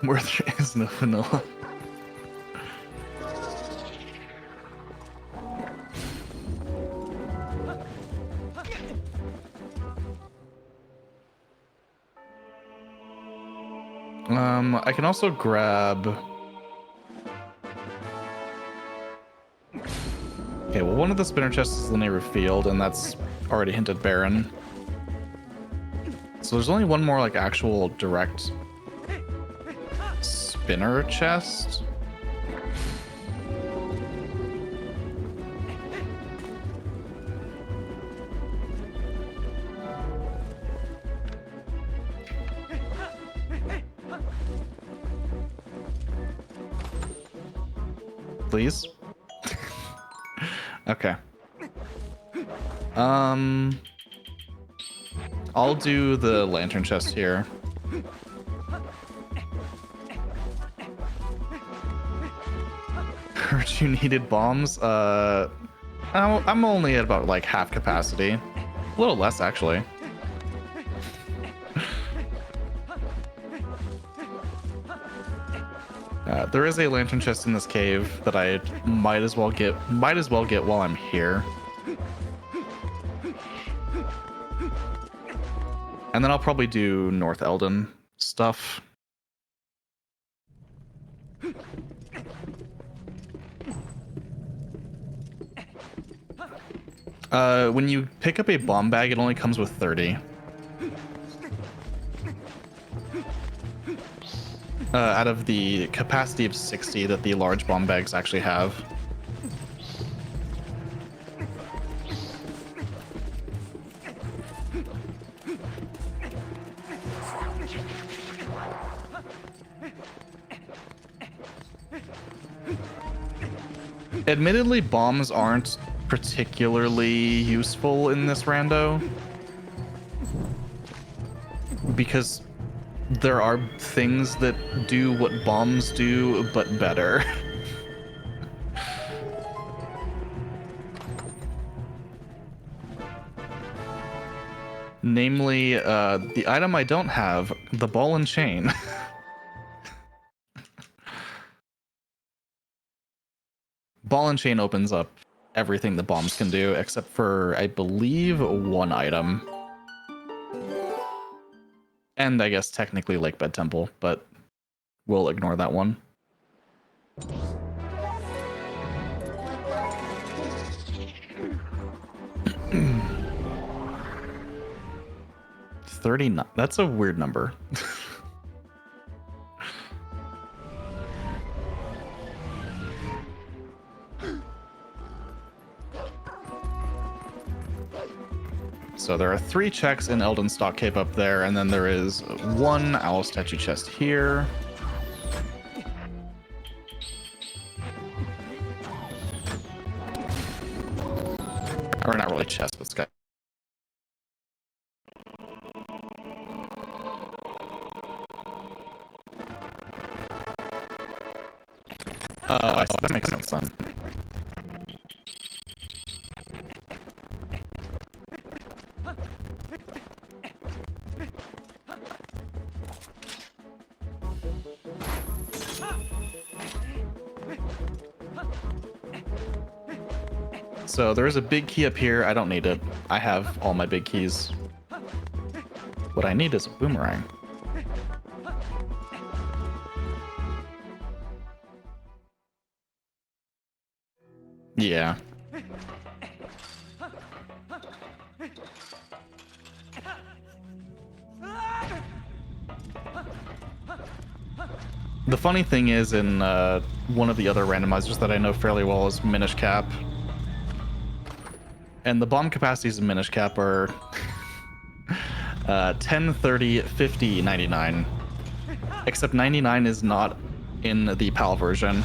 Where there is no vanilla. I can also grab... Okay, well, one of the spinner chests is the neighbor field, and that's already hinted barren. So there's only one more, like, actual direct spinner chest. Please? Okay. I'll do the lantern chest here. Heard you needed bombs. I'm only at about like half capacity. A little less actually. There is a lantern chest in this cave that I might as well get while I'm here. And then I'll probably do North Eldon stuff. When you pick up a bomb bag, it only comes with 30. Out of the capacity of 60 that the large bomb bags actually have. Admittedly, bombs aren't particularly useful in this rando, because there are things that do what bombs do, but better. Namely, the item I don't have, the ball and chain. Ball and chain opens up everything the bombs can do, except for, I believe, one item. And I guess technically Lake Bed Temple, but we'll ignore that one. 39. That's a weird number. So there are 3 checks in Eldon Stock Cave up there, and then there is 1 owl statue chest here. Or not really chest, but sky. I see. That makes sense then. So there is a big key up here. I don't need it. I have all my big keys. What I need is a boomerang. Yeah. The funny thing is, in one of the other randomizers that I know fairly well is Minish Cap. And the bomb capacities in Minish Cap are 10, 30, 50, 99. Except 99 is not in the PAL version.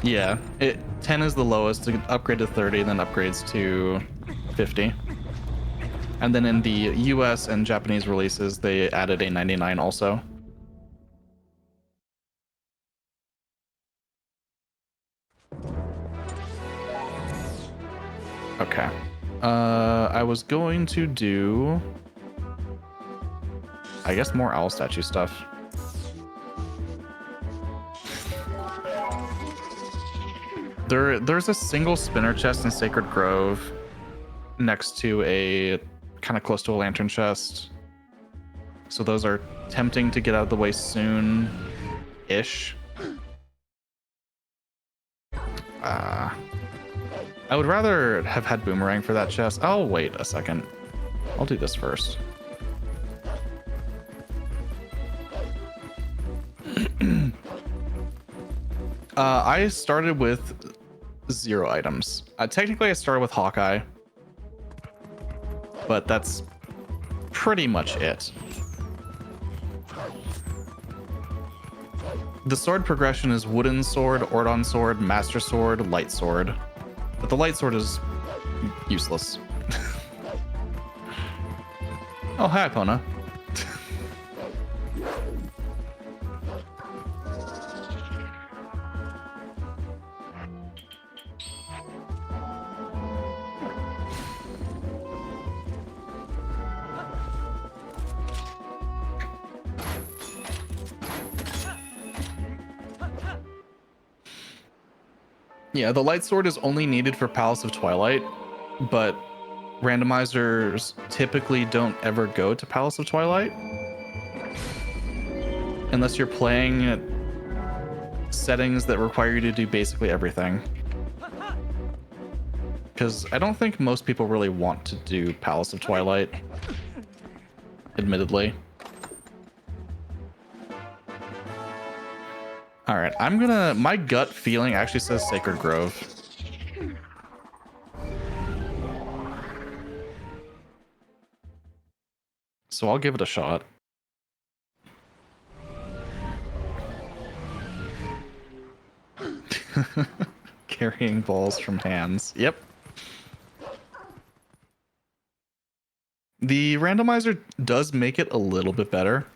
Yeah, 10 is the lowest, to upgrade to 30, and then upgrades to 50. And then in the US and Japanese releases, they added a 99 also. Okay. I was going to do, I guess, more owl statue stuff. There's a single spinner chest in Sacred Grove next to a kind of close to a lantern chest. So those are tempting to get out of the way soon-ish. I would rather have had Boomerang for that chest. Oh, wait a second. I'll do this first. I started with 0 items. Technically, I started with Hawkeye, but that's pretty much it. The sword progression is Wooden Sword, Ordon Sword, Master Sword, Light Sword. But the Light Sword is useless. Oh, hi, Epona. Yeah, the Light Sword is only needed for Palace of Twilight, but randomizers typically don't ever go to Palace of Twilight unless you're playing settings that require you to do basically everything. Because I don't think most people really want to do Palace of Twilight, admittedly. All right, my gut feeling actually says Sacred Grove. So I'll give it a shot. Carrying balls from hands. Yep. The randomizer does make it a little bit better.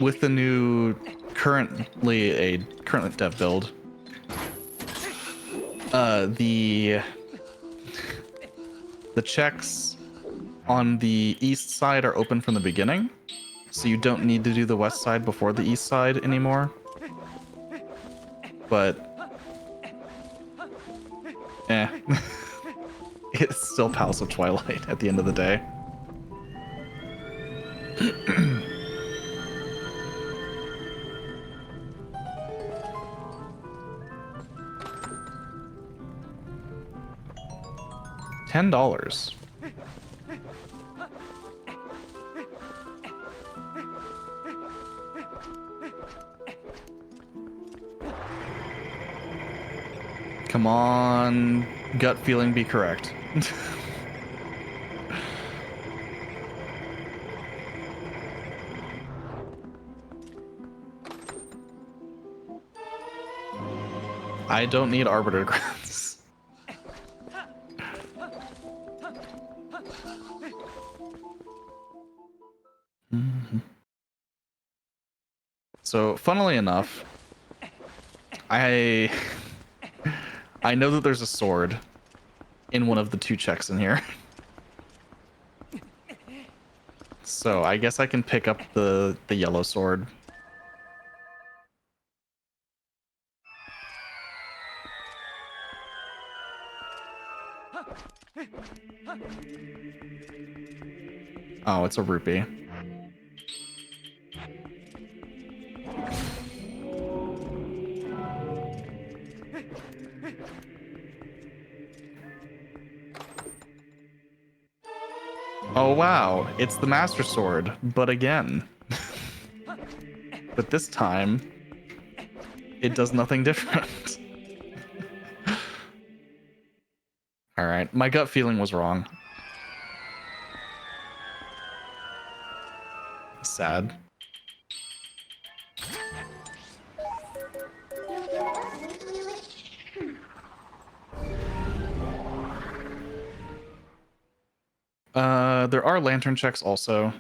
With the new currently dev build, the checks on the east side are open from the beginning, so you don't need to do the west side before the east side anymore. But it's still Palace of Twilight at the end of the day. $10. Come on, gut feeling be correct. I don't need Arbiter Grants. So, funnily enough, I know that there's a sword in one of the 2 checks in here. So I guess I can pick up the yellow sword. Oh, it's a rupee. Oh wow, it's the Master Sword, but again. But this time, it does nothing different. Alright, my gut feeling was wrong. Sad. There are lantern checks also.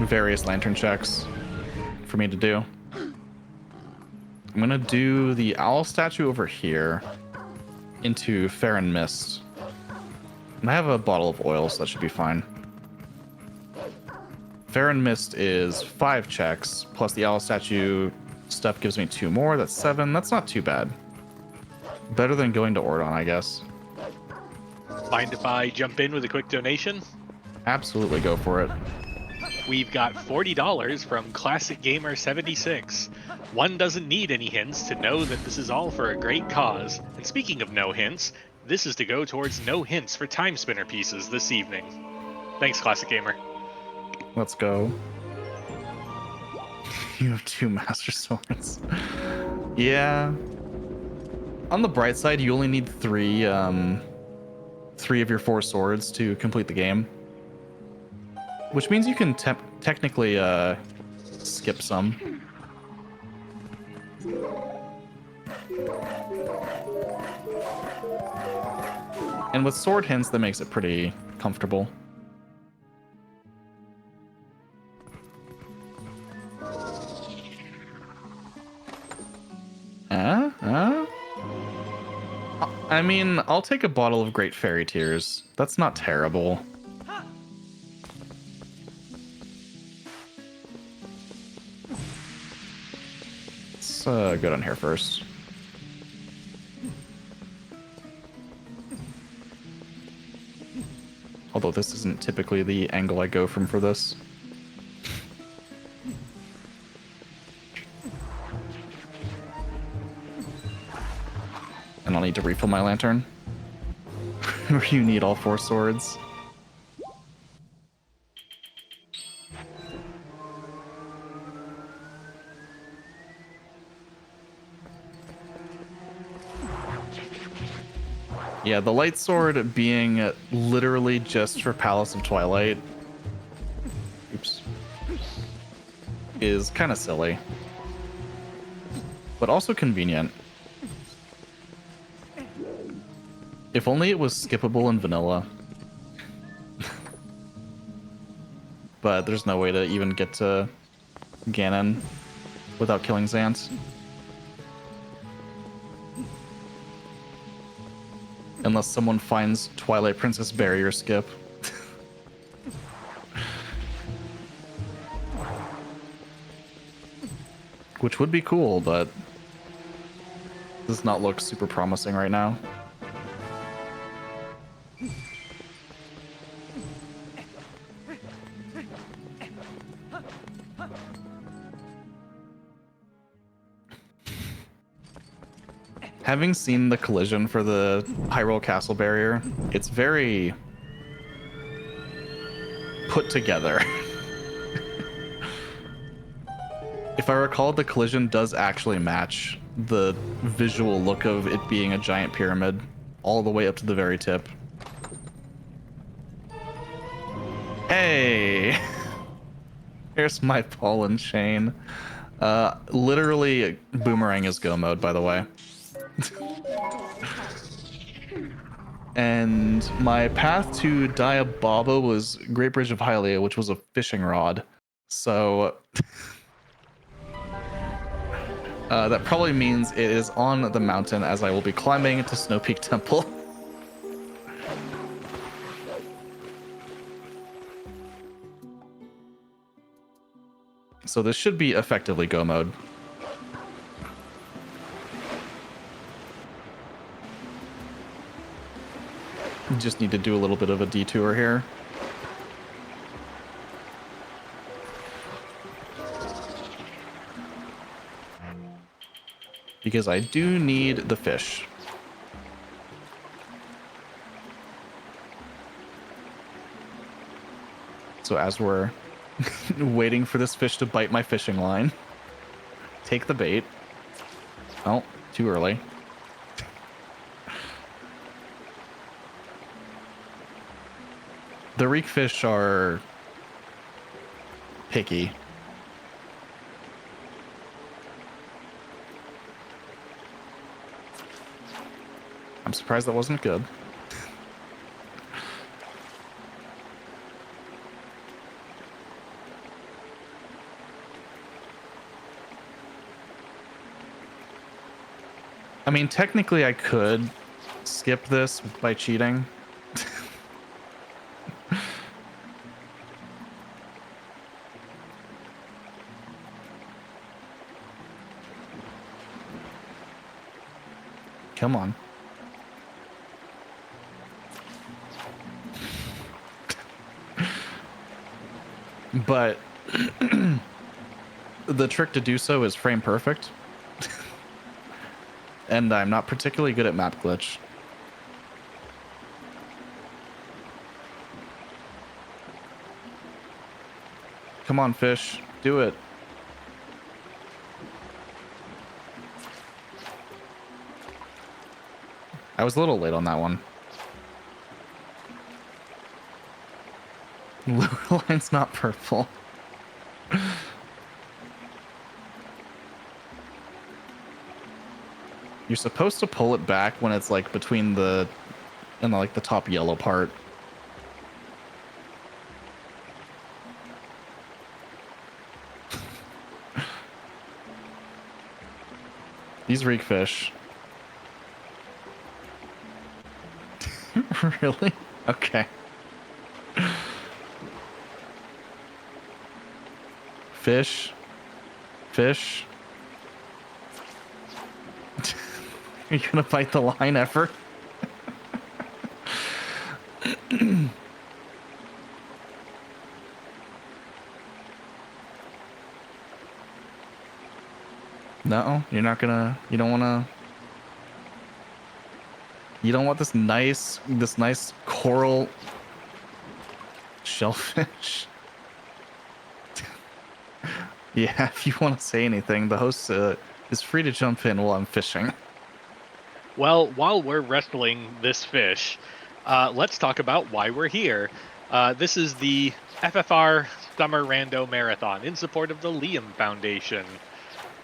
Various lantern checks for me to do. I'm gonna do the owl statue over here into Fair and Mist. And I have a bottle of oil, so that should be fine. Fair and Mist is 5 checks, plus the owl statue stuff gives me 2 more. That's 7. That's not too bad. Better than going to Ordon, I guess. Mind if I jump in with a quick donation? Absolutely, go for it. We've got $40 from Classic Gamer 76. One doesn't need any hints to know that this is all for a great cause. And speaking of no hints, this is to go towards no hints for Time Spinner pieces this evening. Thanks, Classic Gamer. Let's go. You have 2 Master Swords. Yeah. On the bright side, you only need 3 of your 4 swords to complete the game. Which means you can technically skip some. And with sword hints, that makes it pretty comfortable. I mean, I'll take a bottle of Great Fairy Tears. That's not terrible. Let's go down here first. Although this isn't typically the angle I go from for this. And I'll need to refill my lantern. Or you need all 4 swords. Yeah, the light sword being literally just for Palace of Twilight, oops, is kind of silly, but also convenient. If only it was skippable in vanilla. But there's no way to even get to Ganon without killing Xant. Unless someone finds Twilight Princess barrier skip. Which would be cool, but does not look super promising right now. Having seen the collision for the Hyrule Castle barrier, it's very put together. If I recall, the collision does actually match the visual look of it being a giant pyramid all the way up to the very tip. Hey! Here's my ball and chain. Literally, Boomerang is go mode, by the way. And my path to Diababa was Great Bridge of Hylia, which was a fishing rod. So that probably means it is on the mountain, as I will be climbing to Snow Peak Temple. So this should be effectively go mode. Just need to do a little bit of a detour here. Because I do need the fish. So as we're waiting for this fish to bite my fishing line, take the bait. Oh, too early. The reek fish are picky. I'm surprised that wasn't good. I mean, technically I could skip this by cheating. Come on. But the trick to do so is frame perfect. And I'm not particularly good at map glitch. Come on, fish. Do it. I was a little late on that one. Lure line's not purple. You're supposed to pull it back when it's like between the and like the top yellow part. These reek fish. Really? Okay. Fish. Fish. Are you gonna bite the line, effort? No, you're not gonna. You don't wanna. You don't want this nice coral shellfish. Yeah, if you want to say anything, the host is free to jump in while I'm fishing. Well, while we're wrestling this fish, let's talk about why we're here. This is the FFR Summer Rando Marathon in support of the Liam Foundation.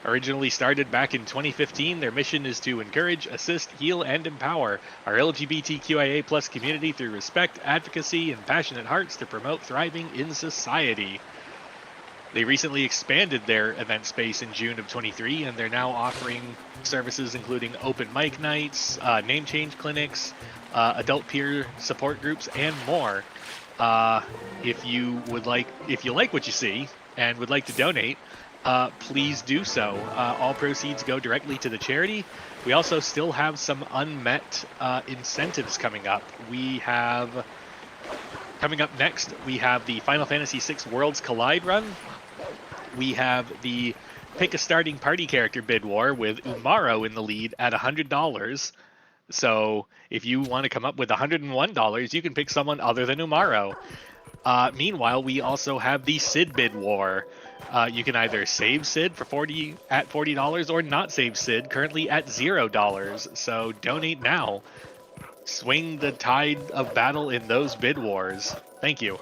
Originally started back in 2015, their mission is to encourage, assist, heal, and empower our LGBTQIA plus community through respect, advocacy, and passionate hearts to promote thriving in society. They recently expanded their event space in June of 23, and they're now offering services including open mic nights, name change clinics, adult peer support groups, and more. If you like what you see and would like to donate, please do so. All proceeds go directly to the charity. We also still have some unmet incentives coming up. Coming up next, we have the Final Fantasy VI Worlds Collide run. We have the pick a starting party character bid war with Umaro in the lead at $100. So if you want to come up with $101, you can pick someone other than Umaro. Meanwhile, we also have the Sid bid war. You can either save Sid for $40 or not save Sid, currently at $0. So donate now. Swing the tide of battle in those bid wars. Thank you.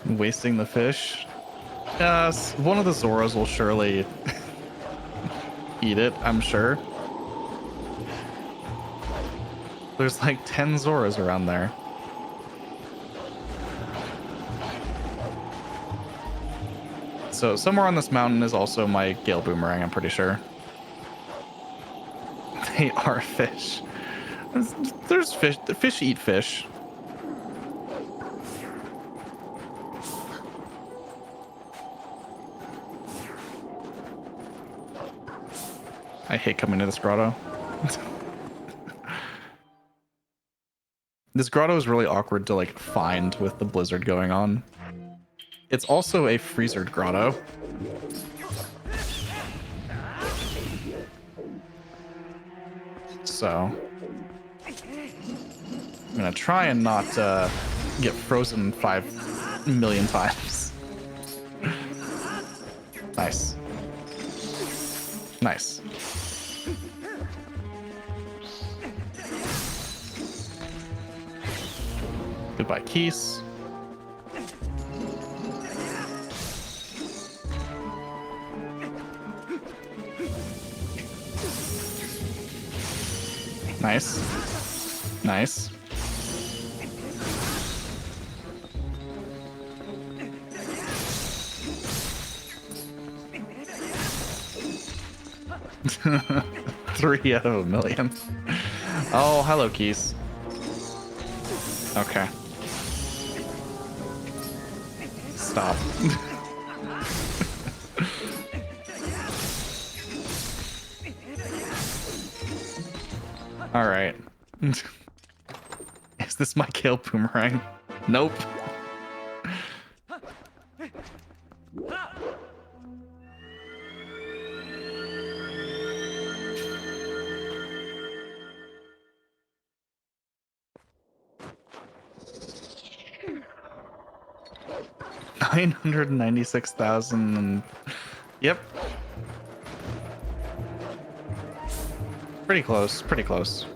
Wasting the fish. Yes, one of the Zoras will surely eat it, I'm sure. There's like 10 Zoras around there. So somewhere on this mountain is also my Gale Boomerang, I'm pretty sure. They are fish. There's fish. The fish eat fish. I hate coming to this grotto. This grotto is really awkward to like find with the blizzard going on. It's also a freezered grotto. So I'm gonna try and not get frozen 5 million times. Nice. Nice. Goodbye, Keese. Nice. Nice. 3 out of a million. Oh, hello, Keys. Okay. Stop. All right. Is this my Kale Boomerang? Nope. $996,000. Yep. Pretty close. Pretty close.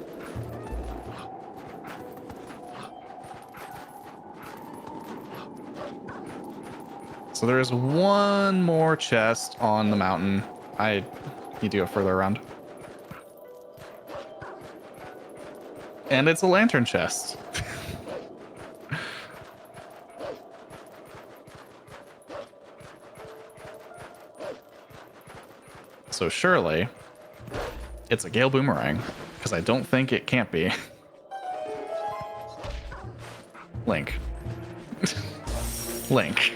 So there is one more chest on the mountain. I need to go further around. And it's a lantern chest. So surely it's a Gale Boomerang, because I don't think it can't be. Link. Link.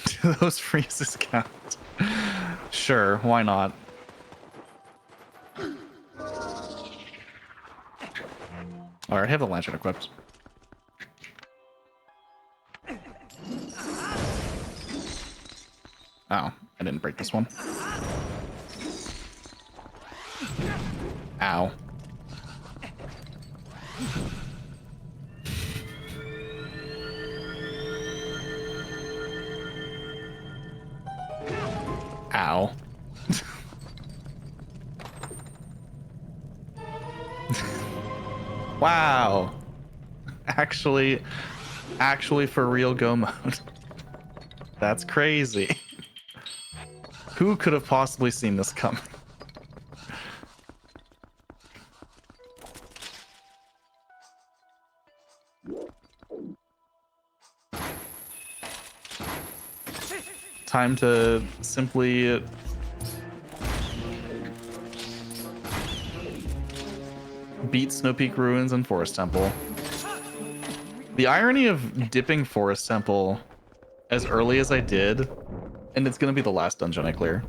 Do those freezes count? Sure, why not? Alright, I have the lantern equipped. Oh, I didn't break this one. Ow. Ow. Wow. Actually for real go mode. That's crazy. Who could have possibly seen this coming? Time to simply beat Snow Peak Ruins and Forest Temple. The irony of dipping Forest Temple as early as I did, and it's gonna be the last dungeon I clear.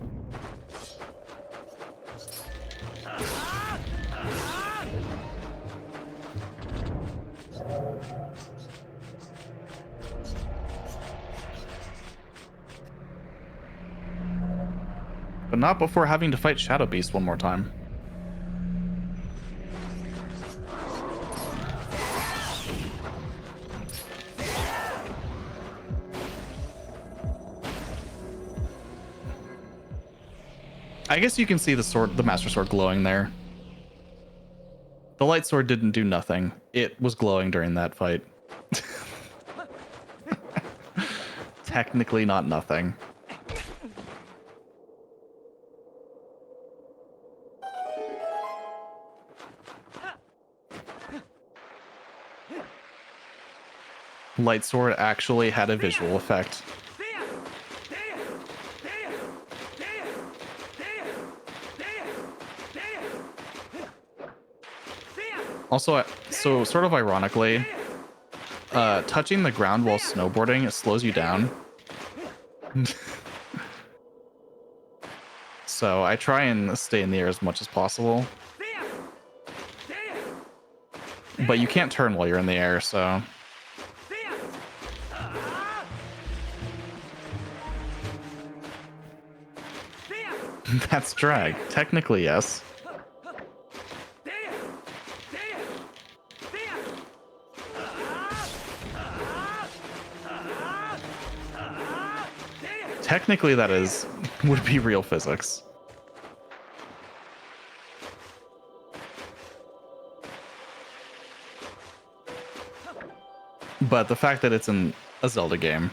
But not before having to fight Shadow Beast one more time. I guess you can see the sword, the Master Sword glowing there. The Light Sword didn't do nothing. It was glowing during that fight. Technically not nothing. Light Sword actually had a visual effect. Also, so sort of ironically, touching the ground while snowboarding, it slows you down. So I try and stay in the air as much as possible. But you can't turn while you're in the air, so... That's drag. Technically, yes. Technically, that would be real physics. But the fact that it's in a Zelda game.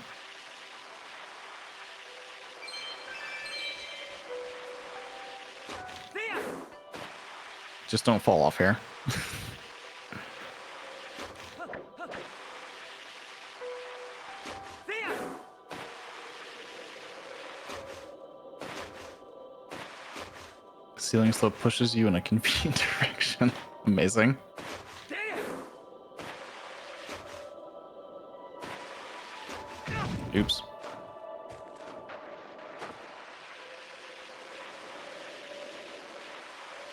Just don't fall off here. Ceiling slope pushes you in a convenient direction. Amazing. Oops.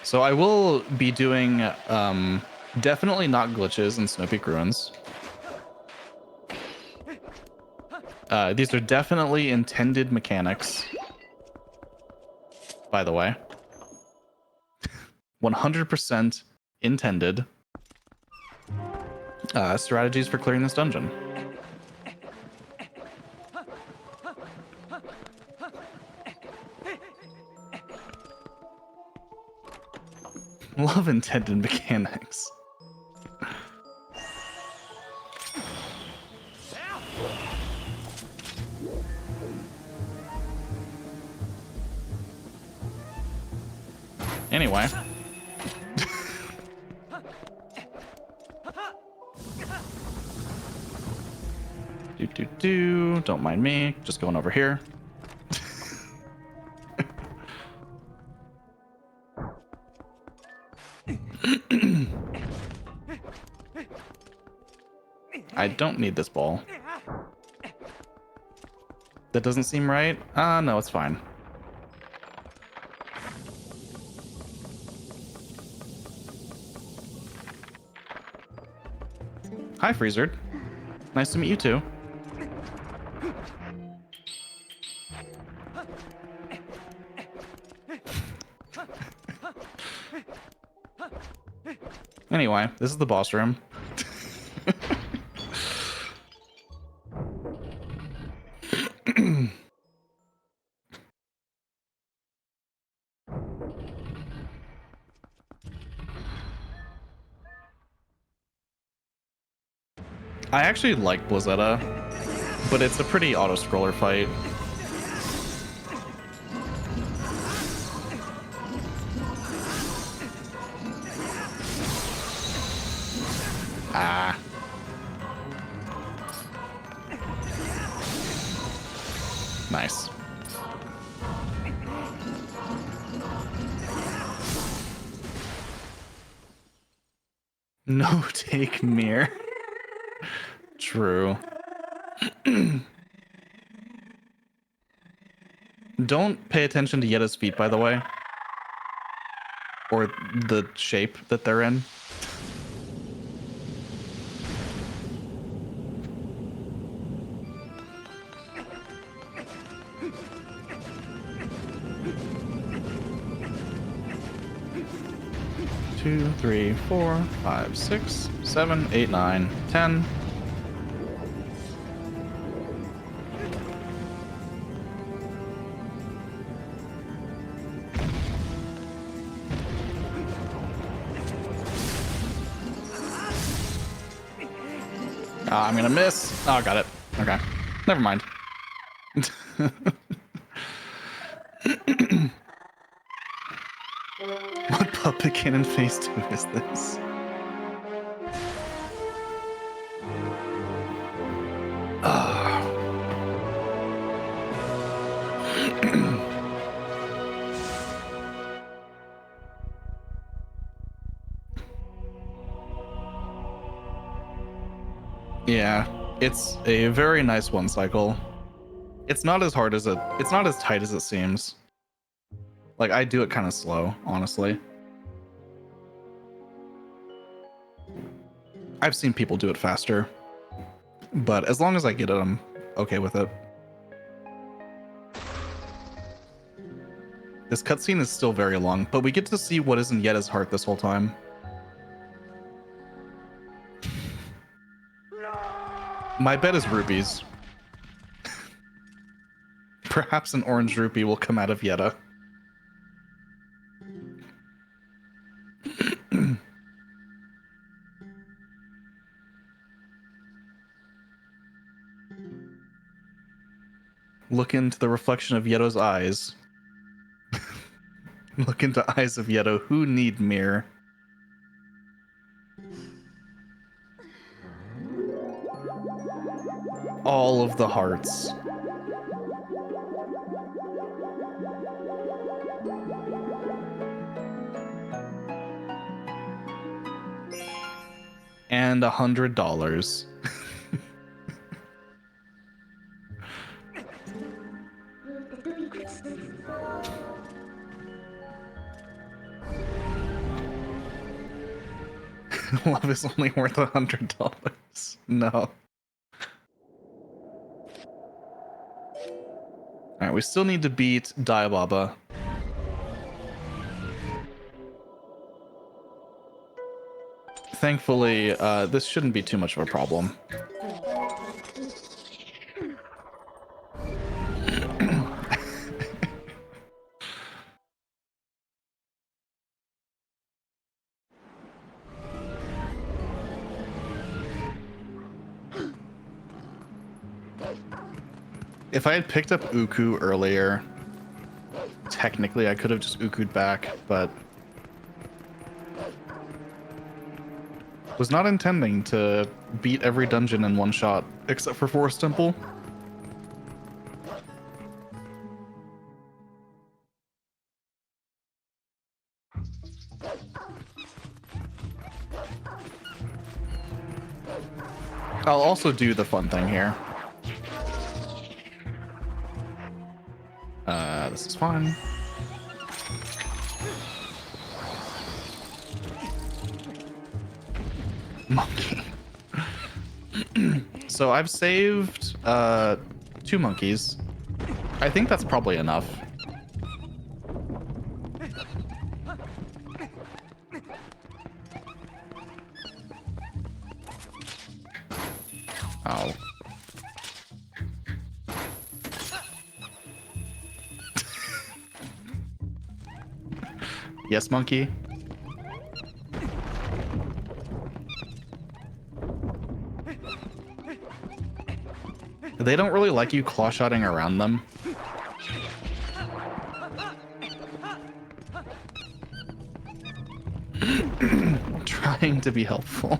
So I will be doing definitely not glitches in Snow Peak Ruins. These are definitely intended mechanics, by the way. 100% intended strategies for clearing this dungeon. Love intended mechanics. Anyway. Don't mind me. Just going over here. I don't need this ball. That doesn't seem right. No, it's fine. Hi, Freezered. Nice to meet you too. Anyway, this is the boss room. I actually like Blizzetta, but it's a pretty auto-scroller fight. Ah. Nice. No take mirror. True. Don't pay attention to Yetta's feet, by the way. Or the shape that they're in. Two, three, 4, 5, 6, 7, 8, 9, 10. I'm gonna miss. Oh, got it. Okay. Never mind. What puppet cannon phase 2 is this? Yeah, it's a very nice one cycle. It's not as hard as it's not as tight as it seems. Like, I do it kind of slow, honestly. I've seen people do it faster, but as long as I get it, I'm okay with it. This cutscene is still very long, but we get to see what is in Yetta's heart this whole time. My bet is rupees. Perhaps an orange rupee will come out of Yetta. Look into the reflection of Yetto's eyes. Look into eyes of Yetto who need mirror. all of the hearts. And $100. Love is only worth $100. No. Alright, we still need to beat Diababa. Thankfully, this shouldn't be too much of a problem. If I had picked up Uku earlier, technically I could have just Uku'd back, but was not intending to beat every dungeon in one shot, except for Forest Temple. I'll also do the fun thing here. This is fine. Monkey. So I've saved 2 monkeys. I think that's probably enough. Oh. Yes, monkey. They don't really like you claw-shotting around them. Trying to be helpful.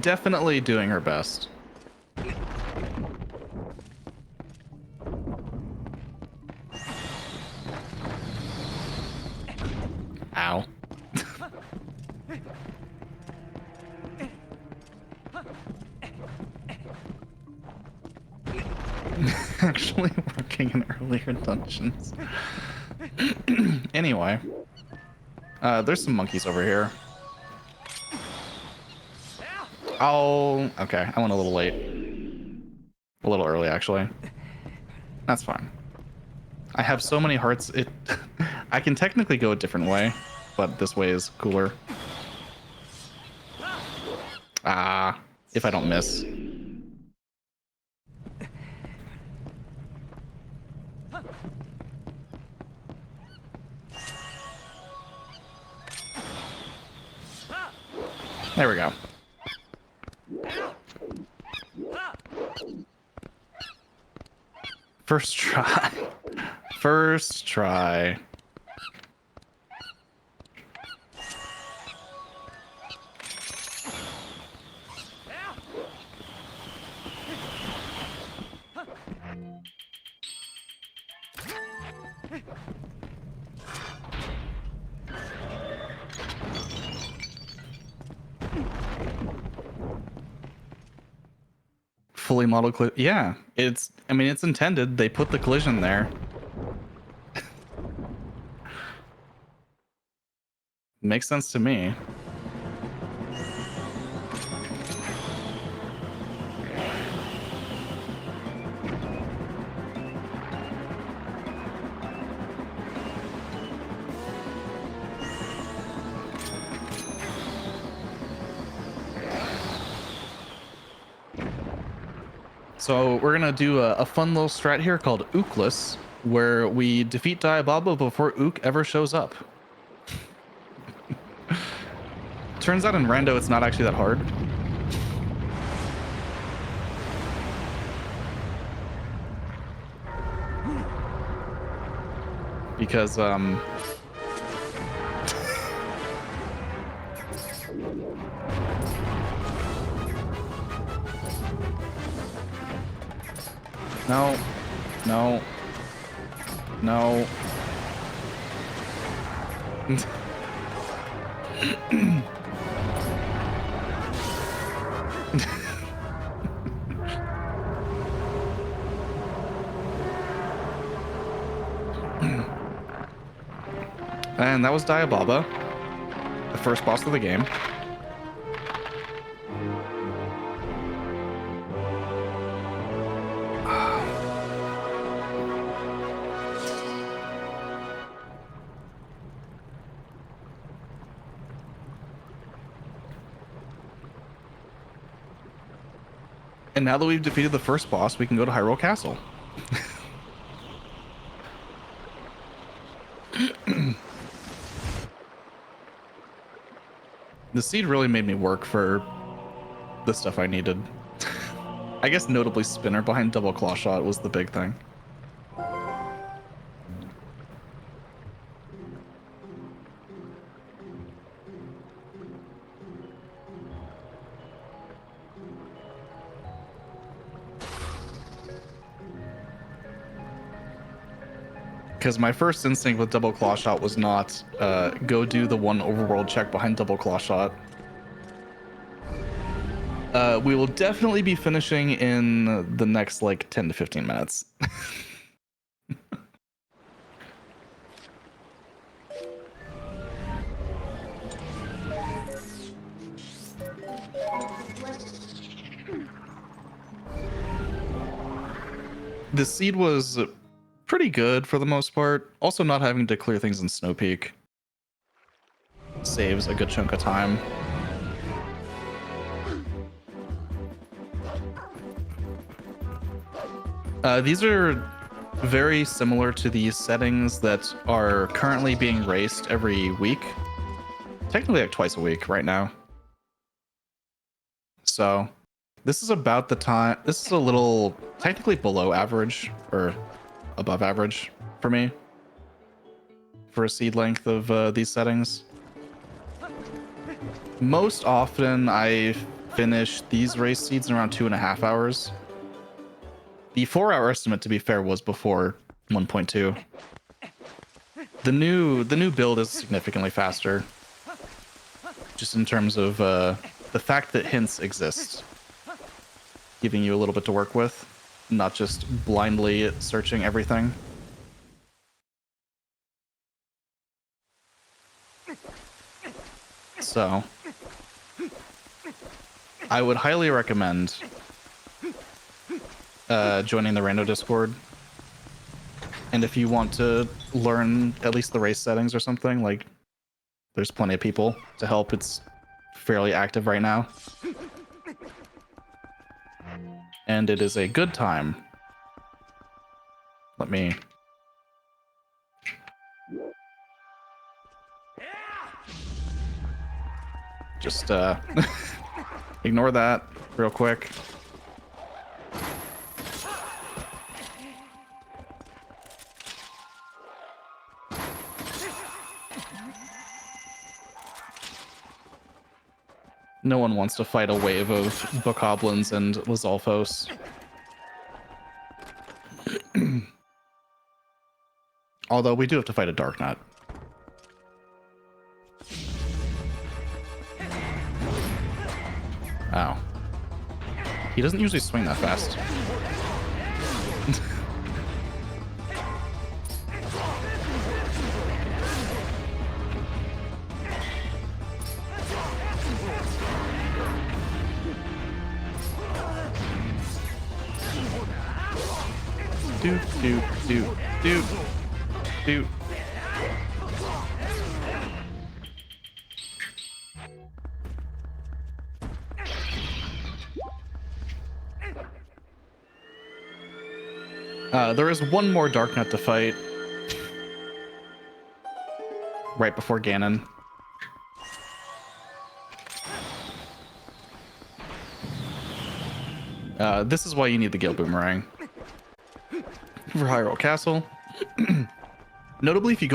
Definitely doing her best. Ow. Actually working in earlier dungeons. Anyway. There's some monkeys over here. Oh, okay. I went a little late. A little early, actually. That's fine. I have so many hearts, I can technically go a different way, but this way is cooler. Ah, if I don't miss. There we go. First try. First try. Fully model clip. Yeah, I mean, it's intended. They put the collision there. Makes sense to me. So we're gonna do a fun little strat here called Ookless, where we defeat Diababa before Ook ever shows up. Turns out in Rando it's not actually that hard. Because No. No. No. And that was Diababa, the first boss of the game. And now that we've defeated the first boss, we can go to Hyrule Castle. The seed really made me work for the stuff I needed. I guess notably spinner behind double claw shot was the big thing. Because my first instinct with double claw shot was not go do the one overworld check behind double claw shot. We will definitely be finishing in the next like 10 to 15 minutes. The seed was pretty good for the most part. Also, not having to clear things in Snow Peak saves a good chunk of time. These are very similar to these settings that are currently being raced every week. Technically like twice a week right now. So this is about the time. This is a little technically below average or above average for me for a seed length of these settings. Most often I finish these race seeds in around 2.5 hours. The 4-hour estimate, to be fair, was before 1.2. The new build is significantly faster, just in terms of the fact that hints exist, giving you a little bit to work with, not just blindly searching everything. So, I would highly recommend joining the Rando Discord. And if you want to learn at least the race settings or something, like, there's plenty of people to help. It's fairly active right now. And it is a good time. Let me... just, ignore that real quick. No one wants to fight a wave of bokoblins and Lizalfos. Although we do have to fight a Dark Knight. Oh. He doesn't usually swing that fast. Doot, doot, doot, doot, doot. There is one more Dark Knight to fight right before Ganon. This is why you need the Gale Boomerang for Hyrule Castle. Notably, if you go